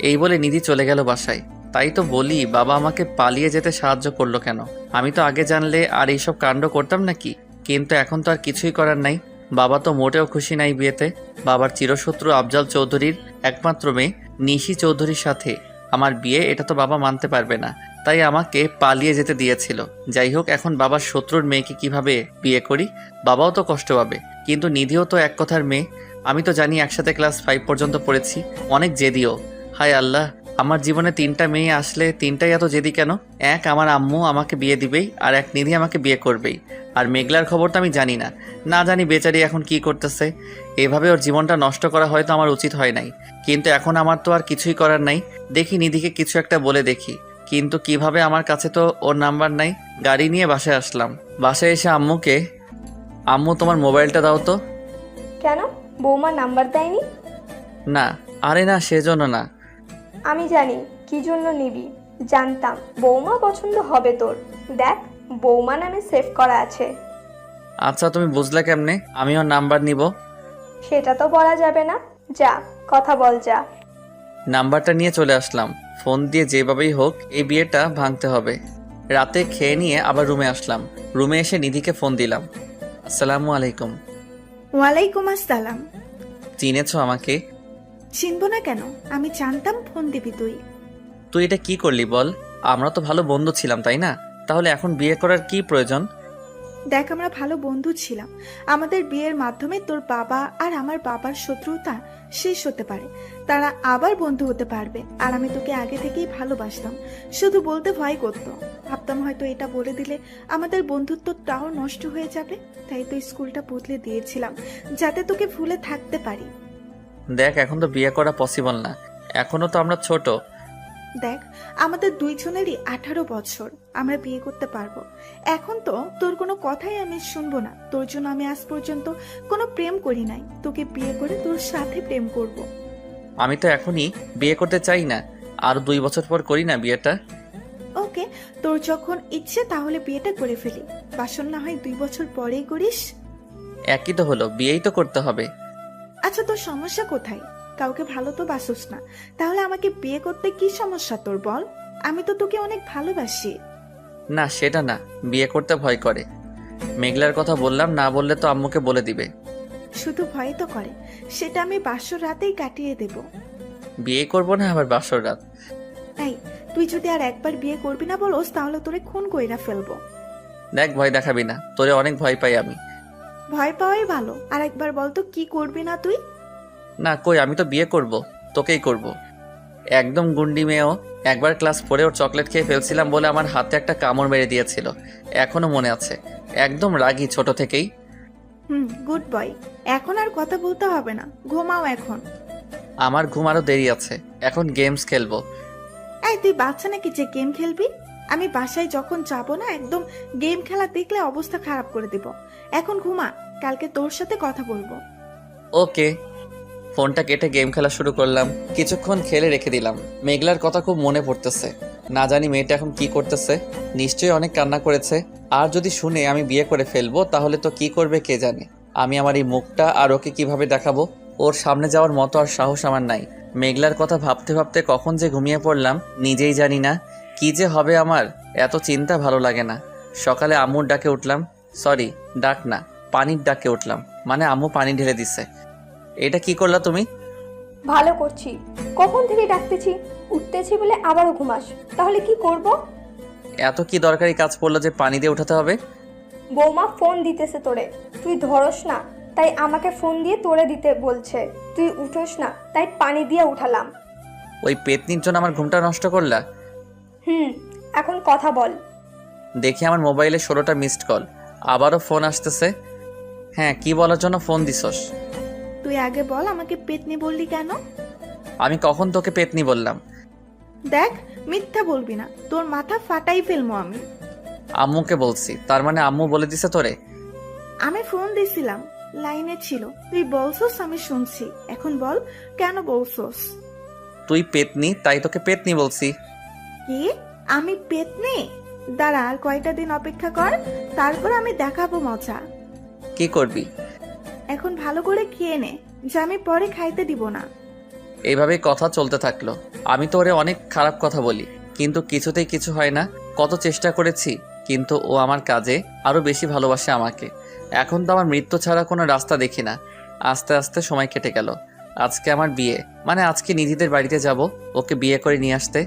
এই বলে নিধি চলে গেল বাসায়। তাই তো বলি, বাবা আমাকে পালিয়ে যেতে সাহায্য করলো কেন? আমি তো আগে জানলে আর এইসব কাণ্ড করতাম নাকি? কিন্তু এখন তো আর কিছুই করার নাই। বাবা তো মোটেও খুশি নাই বিয়েতে। বাবার চিরশত্রু আফজাল চৌধুরীর একমাত্র মেয়ে নিশি চৌধুরীর সাথে আমার বিয়ে, এটা তো বাবা মানতে পারবে না। তাই আমাকে পালিয়ে যেতে দিয়েছিল। যাই হোক, এখন বাবার শত্রুর মেয়েকে কিভাবে বিয়ে করি? বাবাও তো কষ্ট পাবে, কিন্তু নিধিও তো এক কথার মেয়ে। আমি তো জানি একসাথে ক্লাস 5 পর্যন্ত পড়েছি। অনেক জেদিও। হায় আল্লাহ, আমার জীবনে 3টা মেয়ে আসলে 3টাই এত জেদি কেন? এক আমার আম্মু আমাকে বিয়ে দিবেই, আর এক নিধি আমাকে বিয়ে করবেই। আর মেঘলার খবর তো আমি জানি না, না জানি বেচারি এখন কি করতেছে। এভাবে ওর জীবনটা নষ্ট করা হয়তো আমার উচিত হয় নাই, কিন্তু এখন আমার তো আর কিছুই করার নাই। দেখি নিধিকে কিছু একটা বলে দেখি, কিন্তু কিভাবে? আমার কাছে তো ওর নাম্বার নাই। গাড়ি নিয়ে বাসায় আসলাম। বাসায় এসে আম্মুকে, আম্মু তোমার মোবাইলটা দাও তো। কেন, বৌমা নাম্বার দেয়নি? না, আরে না, সেজন্য না। আমি জানি কি জন্য নিবি, জানতাম বৌমা পছন্দ হবে তোর। দেখ, বৌমা নামে সেভ করা আছে। আচ্ছা, তুমি বুঝলে কেমনে আমি ওর নাম্বার নিব? সেটা তো বলা যাবে না, যা কথা বল যা। নাম্বারটা নিয়ে চলে আসলাম। ফোন দিয়ে যেভাবেই হোক এই বিয়েটা ভাঙতে হবে। রাতে খেয়ে নিয়ে আবার রুমে আসলাম। রুমে এসে নিধিকে ফোন দিলাম। আসসালামু আলাইকুম। ওয়ালাইকুম আসসালাম। চিনেছো আমাকে? চিনবো না কেন, আমি জানতাম ফোন দিবি তুই। তুই এটা কি করলি বল? আমরা তো ভালো বন্ধু ছিলাম, তাই না? তাহলে এখন বিয়ে করার কি প্রয়োজন? দেখ, আমরা ভালো বন্ধু ছিলাম। আমাদের বিয়ের মাধ্যমে তোর বাবা আর আমার বাবার শত্রুতা শেষ হতে পারে, তারা আবার বন্ধু হতে পারবে। আর আমি তোকে আগে থেকেই ভালোবাসতাম, শুধু বলতে ভয় করতো। ভাবতাম হয়তো এটা বলে দিলে আমাদের বন্ধুত্বটাও নষ্ট হয়ে যাবে, তাই তো স্কুলটা বদলে দিয়েছিলাম যাতে তোকে ভুলে থাকতে পারি। দেখ, এখন তো বিয়ে করা পসিবল না, এখনো তো আমরা ছোট। দেখ, আমাদের দুইজনেরই 18 বছর, আমরা বিয়ে করতে পারবো। এখন তো তোর কোনো কথাই আমি শুনবো না। তোর জন্য আমি আজ পর্যন্ত কোনো প্রেম করি নাই, তোকে বিয়ে করে তোর সাথে প্রেম করব। আমি তো এখনই বিয়ে করতে চাই না, আর 2 বছর পর করি না বিয়েটা। ওকে, তোর যখন ইচ্ছে তাহলে বিয়েটা করে ফেলি। বাসন না হয় 2 বছর পরেই করিস। একই তো হলো, বিয়েই তো করতে হবে। আচ্ছা, তোর সমস্যা কোথায়? কাউকে ভালো তো বাসুস না, তাহলে আমাকে বিয়ে করতে কি সমস্যা তোর বল? আমি তো তোকে অনেক ভালোবাসি। না, সেটা না, বিয়ে করতে ভয় করে। মেঘলার কথা বললাম, না বললে তো আম্মুকে বলে দিবে। শুধু ভয় তো করে, সেটা আমি বাসর রাতেই কাটিয়ে দেব। বিয়ে করব না আবার বাসর রাত? এই, তুই যদি আর একবার বিয়ে করবি না বলোস, তাহলে তোরে খুন কইরা ফেলবো। দেখ, ভয় দেখাবি না, তোরে অনেক ভয় পাই আমি। ভয় পাওয়াই ভালো। আর একবার বলতো কি করবি না তুই? না কই, আমি তো বিয়ে করব, তোকেই করব। একদম গুন্ডি মেয়েও। একবার ক্লাস 4 ওর চকলেট খেয়ে ফেলছিলাম বলে আমার হাতে একটা কামড় মেরে দিয়েছিল, এখনো মনে আছে। একদম রাগী ছোট থেকেই। Good boy. এখন আর কথা বলতে হবে না, ঘুমাও এখন। আমার ঘুম আরো দেরি আছে, এখন গেমস খেলবো। এই, তুই বাচ্চা নাকি যে গেম খেলবি? আমি বাসায় যখন যাবো না, একদম গেম খেলা দেখলে অবস্থা খারাপ করে দিব। এখন ঘুমা, কালকে তোর সাথে কথা বলবো। ওকে। ফোনটা কেটে গেম খেলা শুরু করলাম। কিছুক্ষণ খেলে রেখে দিলাম। মেঘলার কথা খুব মনে পড়তেছে। না জানি মেয়েটা এখন কি করতেছে, নিশ্চয়ই অনেক কান্না করেছে। আর যদি শুনে আমি বিয়ে করে ফেলবো, তাহলে তো কি করবে কে জানে। আমি আমার এই মুখটা আর ওকে কিভাবে দেখাবো? ওর সামনে যাওয়ার মতো আর সাহস আমার নাই। মেঘলার কথা ভাবতে ভাবতে কখন যে ঘুমিয়ে পড়লাম নিজেই জানি না। কি যে হবে আমার, এত চিন্তা ভালো লাগে না। সকালে আম্মুর ডাকে উঠলাম, সরি ডাক না, পানির ডাকে উঠলাম, মানে আম্মু পানি ঢেলে দিছে। এটা কি করলা তুমি? ভালো করছি। কখন থেকে ডাকতেছি, উঠতেছি বলে আবারও ঘুমাস, তাহলে কি করব? এত কি দরকারি কাজ পড়লো যে পানি দিয়ে উঠাতে হবে? বৌমা ফোন দিতেছে তোরে, তুই ধরস না, তাই আমাকে ফোন দিয়ে তোরে দিতে বলছে। তুই উঠোস না, তাই পানি দিয়ে উঠালাম। ওই পেতনির জন্য আমার ঘুমটা নষ্ট করলা? এখন কথা বল। দেখি আমার মোবাইলে 16টা মিসড কল, আবারও ফোন আসতেছে। হ্যাঁ, কি বলার জন্য ফোন দিছস? তুই আগে বল আমাকে পেতনি বললি কেন? আমি কখন তোকে পেতনি বললাম? দেখ, মিথ্যা বলবি না, তোর মাথা ফাটাই ফেলবো আমি। আম্মুকে বলছি, তার মানে আম্মু বলে দিছে তোরে? আমি ফোন দিছিলাম, লাইনে ছিল, তুই বলছস, আমি শুনছি। এখন বল কেন বলছস? তুই পেতনি তাই তোকে পেতনি বলছি। কি? আমি পেতনি? দাঁড়া, আর কয়টা দিন অপেক্ষা কর, তারপর আমি দেখাবো মজা। কি করবি? এখন ভালো করে খেয়ে নে, যে আমি পরে খাইতে দিব না। এইভাবেই কথা চলতে থাকলো। আমি তো ওরে অনেক খারাপ কথা বলি, কিন্তু কিছুতেই কিছু হয় না। কত চেষ্টা করেছি, কিন্তু ও আমার কাজে আরো বেশি ভালোবাসে আমাকে। এখন তো আমার মৃত্যু ছাড়া কোনো রাস্তা দেখি না। আস্তে আস্তে সময় কেটে গেল। আজকে আমার বিয়ে, মানে আজকে নিধিদের বাড়িতে যাব ওকে বিয়ে করে নিয়ে আসতে।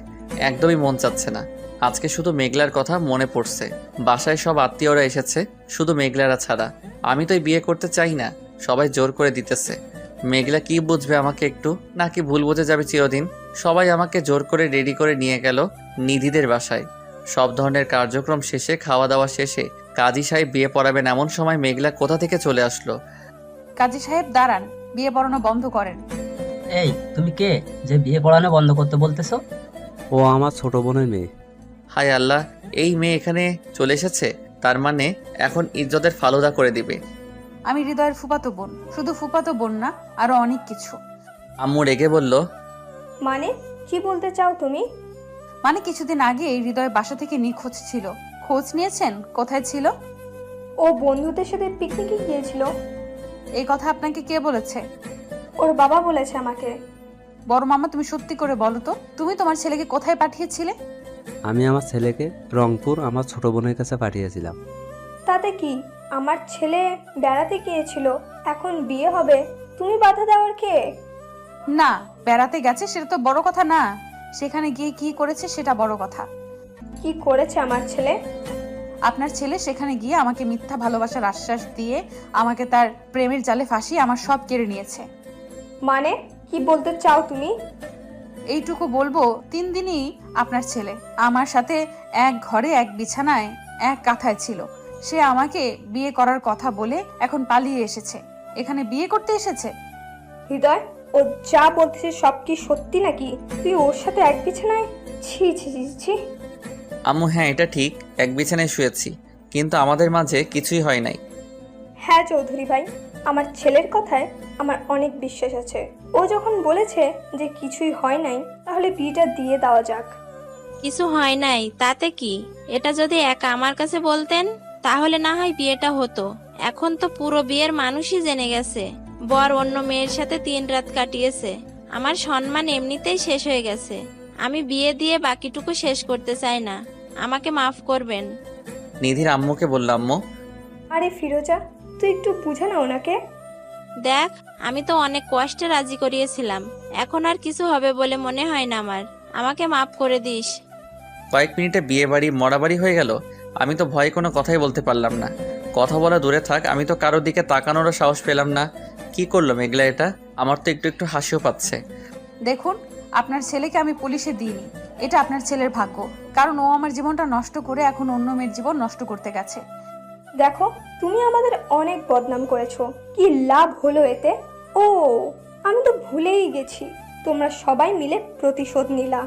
একদমই মন চাচ্ছে না। আজকে শুধু মেঘলার কথা মনে পড়ছে। বাসায় সব আত্মীয়রা এসেছে, শুধু মেঘলারা ছাড়া। আমি তো বিয়ে করতে চাই না, সবাই জোর করে দিতেছে। মেঘলা কি বুঝবে আমাকে একটু, নাকি ভুল বুঝে যাবে চিরদিন? সবাই আমাকে জোর করে রেডি করে নিয়ে গেল নিধিদের বাসায়। সব ধরনের কার্যক্রম শেষে, খাওয়া দাওয়া শেষে কাজী সাহেব বিয়ে পড়াবেন এমন সময় মেঘলা কোথা থেকে চলে আসলো। কাজী সাহেব দাঁড়ান, বিয়ে পড়ানো বন্ধ করেন। এই তুমি কে যে বিয়ে পড়ানো বন্ধ করতে বলতেছো? ও আমার ছোট বোনের মেয়ে। হায় আল্লাহ, এই মেয়ে এখানে চলে এসেছে, তার মানে এখন ইজ্জতের ফালুদা করে দিবে। আমি হৃদয়ের ফুফাতো বোন, শুধু ফুফাতো বোন না, আরো অনেক কিছু। আম্মু রেগে বলল, মানে কি বলতে চাও তুমি? মানে কিছুদিন আগে হৃদয় বাসা থেকে নিখোঁজ ছিল, খোঁজ নিয়েছেন কোথায় ছিল? ও বন্ধুদের সাথে পিকনিকে গিয়েছিল। এই কথা আপনাকে কে বলেছে? ওর বাবা বলেছে আমাকে। বড় মামা, তুমি সত্যি করে বলো তো, তুমি তোমার ছেলেকে কোথায় পাঠিয়েছিলে? আমি আমার ছেলেকে রংপুর আমার ছোট বোনের কাছে পাঠিয়েছিলাম। তাতে কি, আমার ছেলে বেড়াতে গিয়েছিল, এখন বিয়ে হবে, তুমি বাধা দেওয়ার কে? না, বেড়াতে গেছে সেটা তো বড় কথা না, সেখানে গিয়ে কি করেছে সেটা বড় কথা। কি করেছে আমার ছেলে? আপনার ছেলে সেখানে গিয়ে আমাকে মিথ্যা ভালোবাসার আশ্বাস দিয়ে আমাকে তার প্রেমের জালে ফাঁসিয়ে আমার সব কেড়ে নিয়েছে। মানে কি বলতে চাও তুমি? এইটুকু বলবো, 3 দিনই আপনার ছেলে আমার সাথে এক ঘরে, এক বিছানায়, এক কাঁথায় ছিল। সে আমাকে বিয়ে করার কথা বলে এখন পালিয়ে এসেছে, এখানে বিয়ে করতে এসেছে। হৃদয়, ও যা বলতেছে সব কি সত্যি নাকি? তুই ওর সাথে এক বিছানায়? ছি ছি ছি ছি। আম্মু হ্যাঁ এটা ঠিক, এক বিছানায় শুয়েছি, কিন্তু আমাদের মাঝে কিছুই হয় নাই। হ্যাঁ চৌধুরী ভাই, আমার ছেলের কথায় আমার অনেক বিশ্বাস আছে। ও যখন বলেছে যে কিছুই হয় নাই, তাহলে বিয়েটা দিয়ে দেওয়া যাক। কিছু হয় নাই তাতে কি? এটা যদি একা আমার কাছে বলতেন তাহলে না হয় বিয়েটা হতো। এখন তো পুরো বিয়ের মানুষই জেনে গেছে বর অন্য মেয়ের সাথে 3 রাত কাটিয়েছে। আমার সম্মান এমনিতেই শেষ হয়ে গেছে। আমি বিয়ে দিয়ে বাকিটুকু শেষ করতে চাই না, আমাকে মাফ করবেন। নিধির আম্মুকে বললাম, আম্মু আরে ফিরোজা, তুই একটু বুঝা না ওনাকে। দেখ, আমি তো অনেক কষ্টে রাজি করিয়েছিলাম, এখন আর কিছু হবে বলে মনে হয় না আমার। আমাকে মাফ করে দিস। কয়েক মিনিটে বিয়ে বাড়ি মরাবাড়ি হয়ে গেল। আমি তো ভয়ে কোনো কথাই বলতে পারলাম না। কথা বলা দূরে থাক, আমি তো কারোর দিকে তাকানোরও সাহস পেলাম না। কি করলো মেঘলা এটা? আমার তো একটু একটু হাসিও পাচ্ছে। দেখুন, আপনার ছেলেকে আমি পুলিশে দিইনি, এটা আপনার ছেলের ভাগ্য, কারণ ও আমার জীবনটা নষ্ট করে এখন অন্য মেয়ের জীবন নষ্ট করতে গেছে। দেখো, তুমি আমাদের অনেক বদনাম করেছো, কি লাভ হলো এতে? ও, আমি তো ভুলেই গেছি, তোমরা সবাই মিলে প্রতিশোধ নিলা।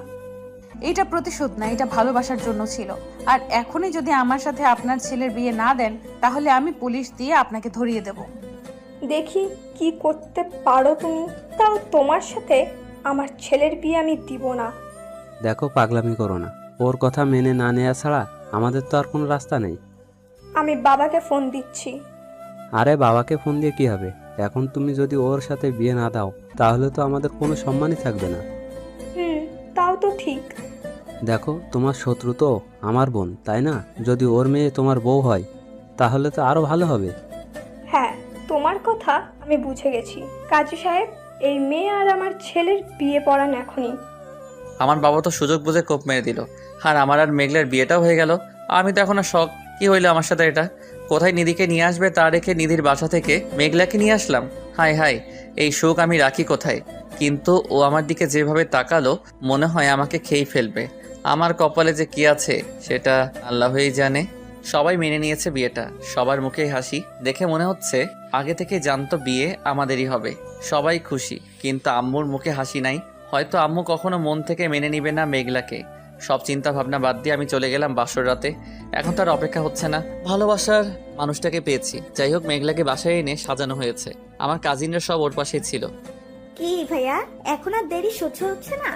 এটা প্রতিশোধ না, এটা ভালোবাসার জন্য ছিল। আর এখনই যদি আমার সাথে আপনার ছেলের বিয়ে না দেন, তাহলে আমি পুলিশ দিয়ে আপনাকে ধরিয়ে দেব। দেখি কি করতে পারো তুমি। তাও তোমার সাথে আমার ছেলের বিয়ে আমি দিব না। দেখো, পাগলামি করো না। ওর কথা মেনে না নেওয়া ছাড়া আমাদের তো আর কোনো রাস্তা নেই। আমি বাবাকে ফোন দিচ্ছি। আরে বাবাকে ফোন দিয়ে কি হবে? এখন তুমি যদি ওর সাথে বিয়ে না দাও তাহলে তো আমাদের কোনো সম্মানই থাকবে না। তাও তো ঠিক। দেখো, তোমার শত্রু তো আমার বোন, তাই না? যদি ওর মেয়ে তোমার বউ হয় তাহলে তো আরো ভালো হবে। হ্যাঁ, তোমার কথা আমি বুঝে গেছি। কাজী সাহেব, এই মেয়ে আর আমার ছেলের বিয়ে পড়ান এখনই। আমার বাবা তো সুযোগ বুঝে কোপ মেরে দিল, আর আমার আর মেঘলার বিয়েটাও হয়ে গেল। আমি তো এখন আর শখ, কি হইলো আমার সাথে এটা? কোথায় নিধিকে নিয়ে আসবে তা রেখে নিধির বাসা থেকে মেঘলাকে নিয়ে আসলাম। হাই হাই, এই শোক আমি রাখি কোথায়? কিন্তু ও আমার দিকে যেভাবে তাকালো মনে হয় আমাকে খেয়ে ফেলবে। আমার কপালে যে কি আছে সেটা আল্লাহই জানে। সবাই মেনে নিয়েছে বিয়েটা, সবার মুখেই হাসি। দেখে মনে হচ্ছে আগে থেকে জানতো বিয়ে আমাদেরই হবে। সবাই খুশি, কিন্তু আম্মুর মুখে হাসি নাই। হয়তো আম্মু কখনো মন থেকে মেনে নিবে না মেঘলাকে। সব চিন্তা ভাবনা বাদ দিয়ে আমি চলে গেলাম বাসর রাতে। এখন তার অপেক্ষা হচ্ছে না, ভালোবাসার মানুষটাকে পেয়েছি। যাই হোক, মেঘলাকে বাসায় এনে সাজানো হয়েছে। আমার কাজিনরা সব ওর পাশেই ছিল। কি ভাইয়া, এখন আর দেরি সহ্য হচ্ছে না?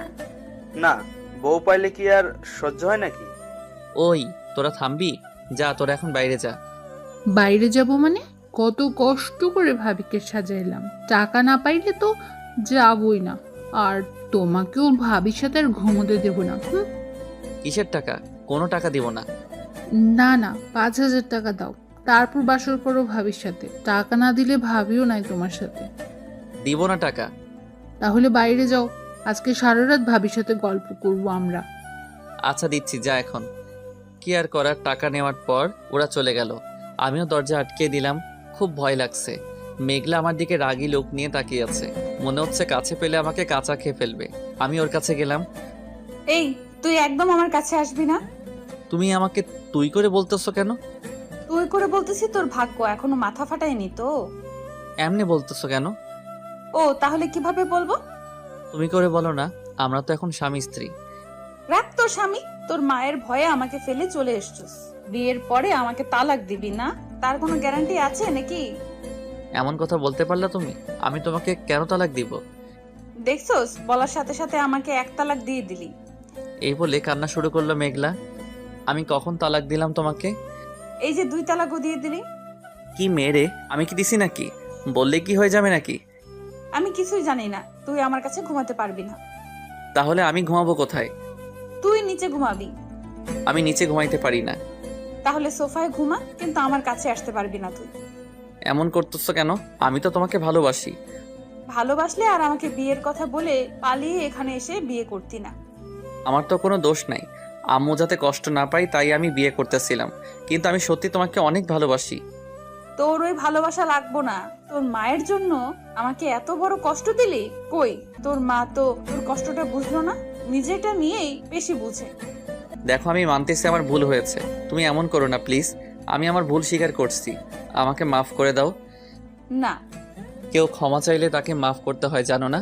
না, বউ পাইলে কি আর সহ্য হয় নাকি? ওই তোরা থামবি? যা, তোরা এখন বাইরে যা। বাইরে যাব মানে? কত কষ্ট করে ভাবিকে সাজাইলাম, টাকা না পাইলে তো যাবই না। আর তোমাকেও ভাবির সাথে আর ঘুমোতে দেবো না। কিসের টাকা? কোনো টাকা দিব না। না না, 5,000 টাকা দাও, তারপর বাসর করো ভাবির সাথে। টাকা না দিলে ভাবিও নাই তোমার সাথে। দিব না টাকা। তাহলে বাইরে যাও, আজকে সারা রাত ভাবির সাথে গল্প করবো আমরা। আচ্ছা দিচ্ছি, যা এখন। কি আর করার, টাকা নেওয়ার পর ওরা চলে গেল। আমিও দরজা আটকে দিলাম। খুব ভয় লাগছে। মেঘলা আমার দিকে রাগী লোক নিয়ে তাকিয়ে আছে। মনে হচ্ছে কাছে পেলে আমাকে কাঁচা খেয়ে ফেলবে। আমি ওর কাছে গেলাম। এই, তুই একদম আমার কাছে আসবি না। তুমি আমাকে তুই করে বলতেছো কেন? তুই করে বলতেছি, তোর ভাগ্য এখনো মাথা ফাটায়নি তো। এমনি বলতেছো কেন? ও, তাহলে কিভাবে বলবো? তুমি করে বলো না, আমরা তো এখন স্বামী স্ত্রী। রাখ তোর স্বামী, তোর মায়ের ভয়ে আমাকে ফেলে চলে এসছিস। বিয়ের পরে আমাকে তালাক দিবি না, তার কোনো গ্যারান্টি আছে নাকি? এমন কথা বলতে পারলা তুমি? আমি তোমাকে কেন তালাক দিব? দেখছোস, বলার সাথে সাথে আমাকে 1 তালাক দিয়ে দিলি। এই বলে কান্না শুরু করলো মেঘলা। আমি কখন তালাক দিলাম তোমাকে? এই যে 2 তালাকও দিয়ে দিলি। কি মেরে, আমি কি দিছি নাকি? বললে কি হয়ে যাবে নাকি? আমি কিছুই জানি না, তুই আমার কাছে ঘুমাতে পারবি না। তাহলে আমি ঘুমাবো কোথায়? তুই নিচে ঘুমাবি। আমি নিচে ঘুমাইতে পারি না। তাহলে সোফায় ঘুমা, কিন্তু আমার কাছে আসতে পারবি না তুই। এমন করতেছো কেন? আমি তো তোমাকে ভালোবাসি। ভালোবাসলে আর আমাকে বিয়ের কথা বলে পালিয়ে এখানে এসে বিয়ে করতি না। আমার তো কোনো দোষ নাই। আম্মু যাতে কষ্ট না পাই তাই আমি বিয়ে করতেছিলাম, কিন্তু আমি সত্যি তোমাকে অনেক ভালোবাসি। তোর ওই ভালোবাসা লাগবো না। তোর মায়ের জন্য আমাকে এত বড় কষ্ট দিলি। কই, তোর মা তো তোর কষ্টটা বুঝলো না, নিজেটা নিয়েই বেশি বুঝে। দেখো, আমি মানতেছি আমার ভুল হয়েছে। তুমি এমন করো না প্লিজ। আমি আমার ভুল স্বীকার করছি, আমাকে মাফ করে দাও। না, কেউ ক্ষমা চাইলে তাকে মাফ করতে হয়, জানো না?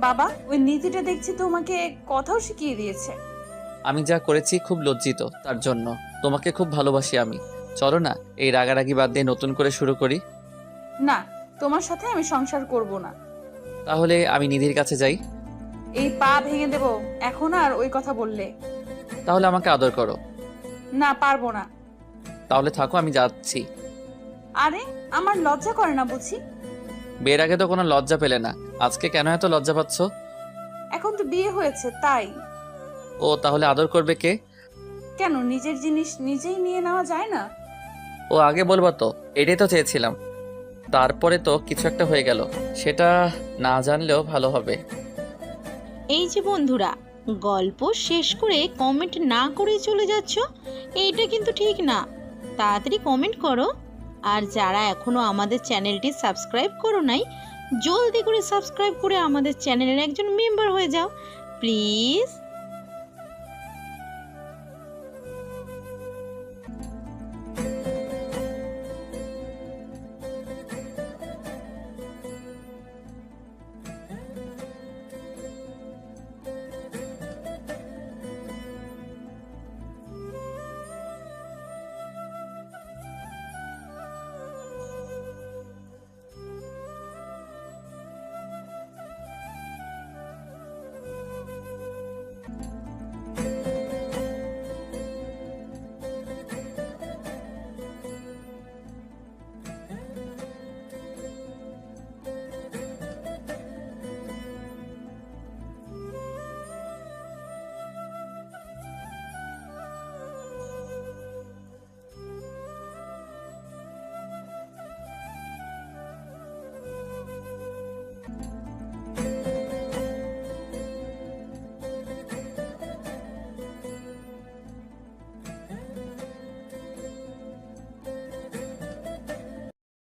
বাবা, ওই নীতিটা দেখছি তোমাকে কথাও শিখিয়ে দিয়েছে। আমি যা করেছি খুব লজ্জিত তার জন্য। তোমাকে খুব ভালোবাসি আমি। চলো না, এই রাগারাগি বাদ দিয়ে নতুন করে শুরু করি। না, তোমার সাথে আমি সংসার করব না। তাহলে আমি নিধির কাছে যাই। এই পা ভেঙে দেব এখন আর ওই কথা বললে। তাহলে আমাকে আদর করো। না, পারবো না। তাহলে থাকো, আমি যাচ্ছি। আরে, আমার লজ্জা করে না বুঝি? বিয়ের আগে তো কোনো লজ্জা পেলে না, আজকে কেন এত লজ্জা পাচ্ছ? এখন তো বিয়ে হয়েছে তাই। ও, তাহলে আদর করবে কে? কেন, নিজের জিনিস নিজেই নিয়ে নেওয়া যায় না? ও, আগে বলবা তো, এটাই তো চেয়েছিলাম। তারপরে তো কিছু একটা হয়ে গেল, সেটা না জানলেও ভালো হবে। এই যে বন্ধুরা, গল্প শেষ করে কমেন্ট না করে চলে যাচ্ছ, এইটা কিন্তু ঠিক না। তাড়াতাড়ি কমেন্ট করো। আর যারা এখনো আমাদের চ্যানেলটি সাবস্ক্রাইব করো নাই, জলদি করে সাবস্ক্রাইব করে আমাদের চ্যানেলের একজন মেম্বার হয়ে যাও প্লিজ।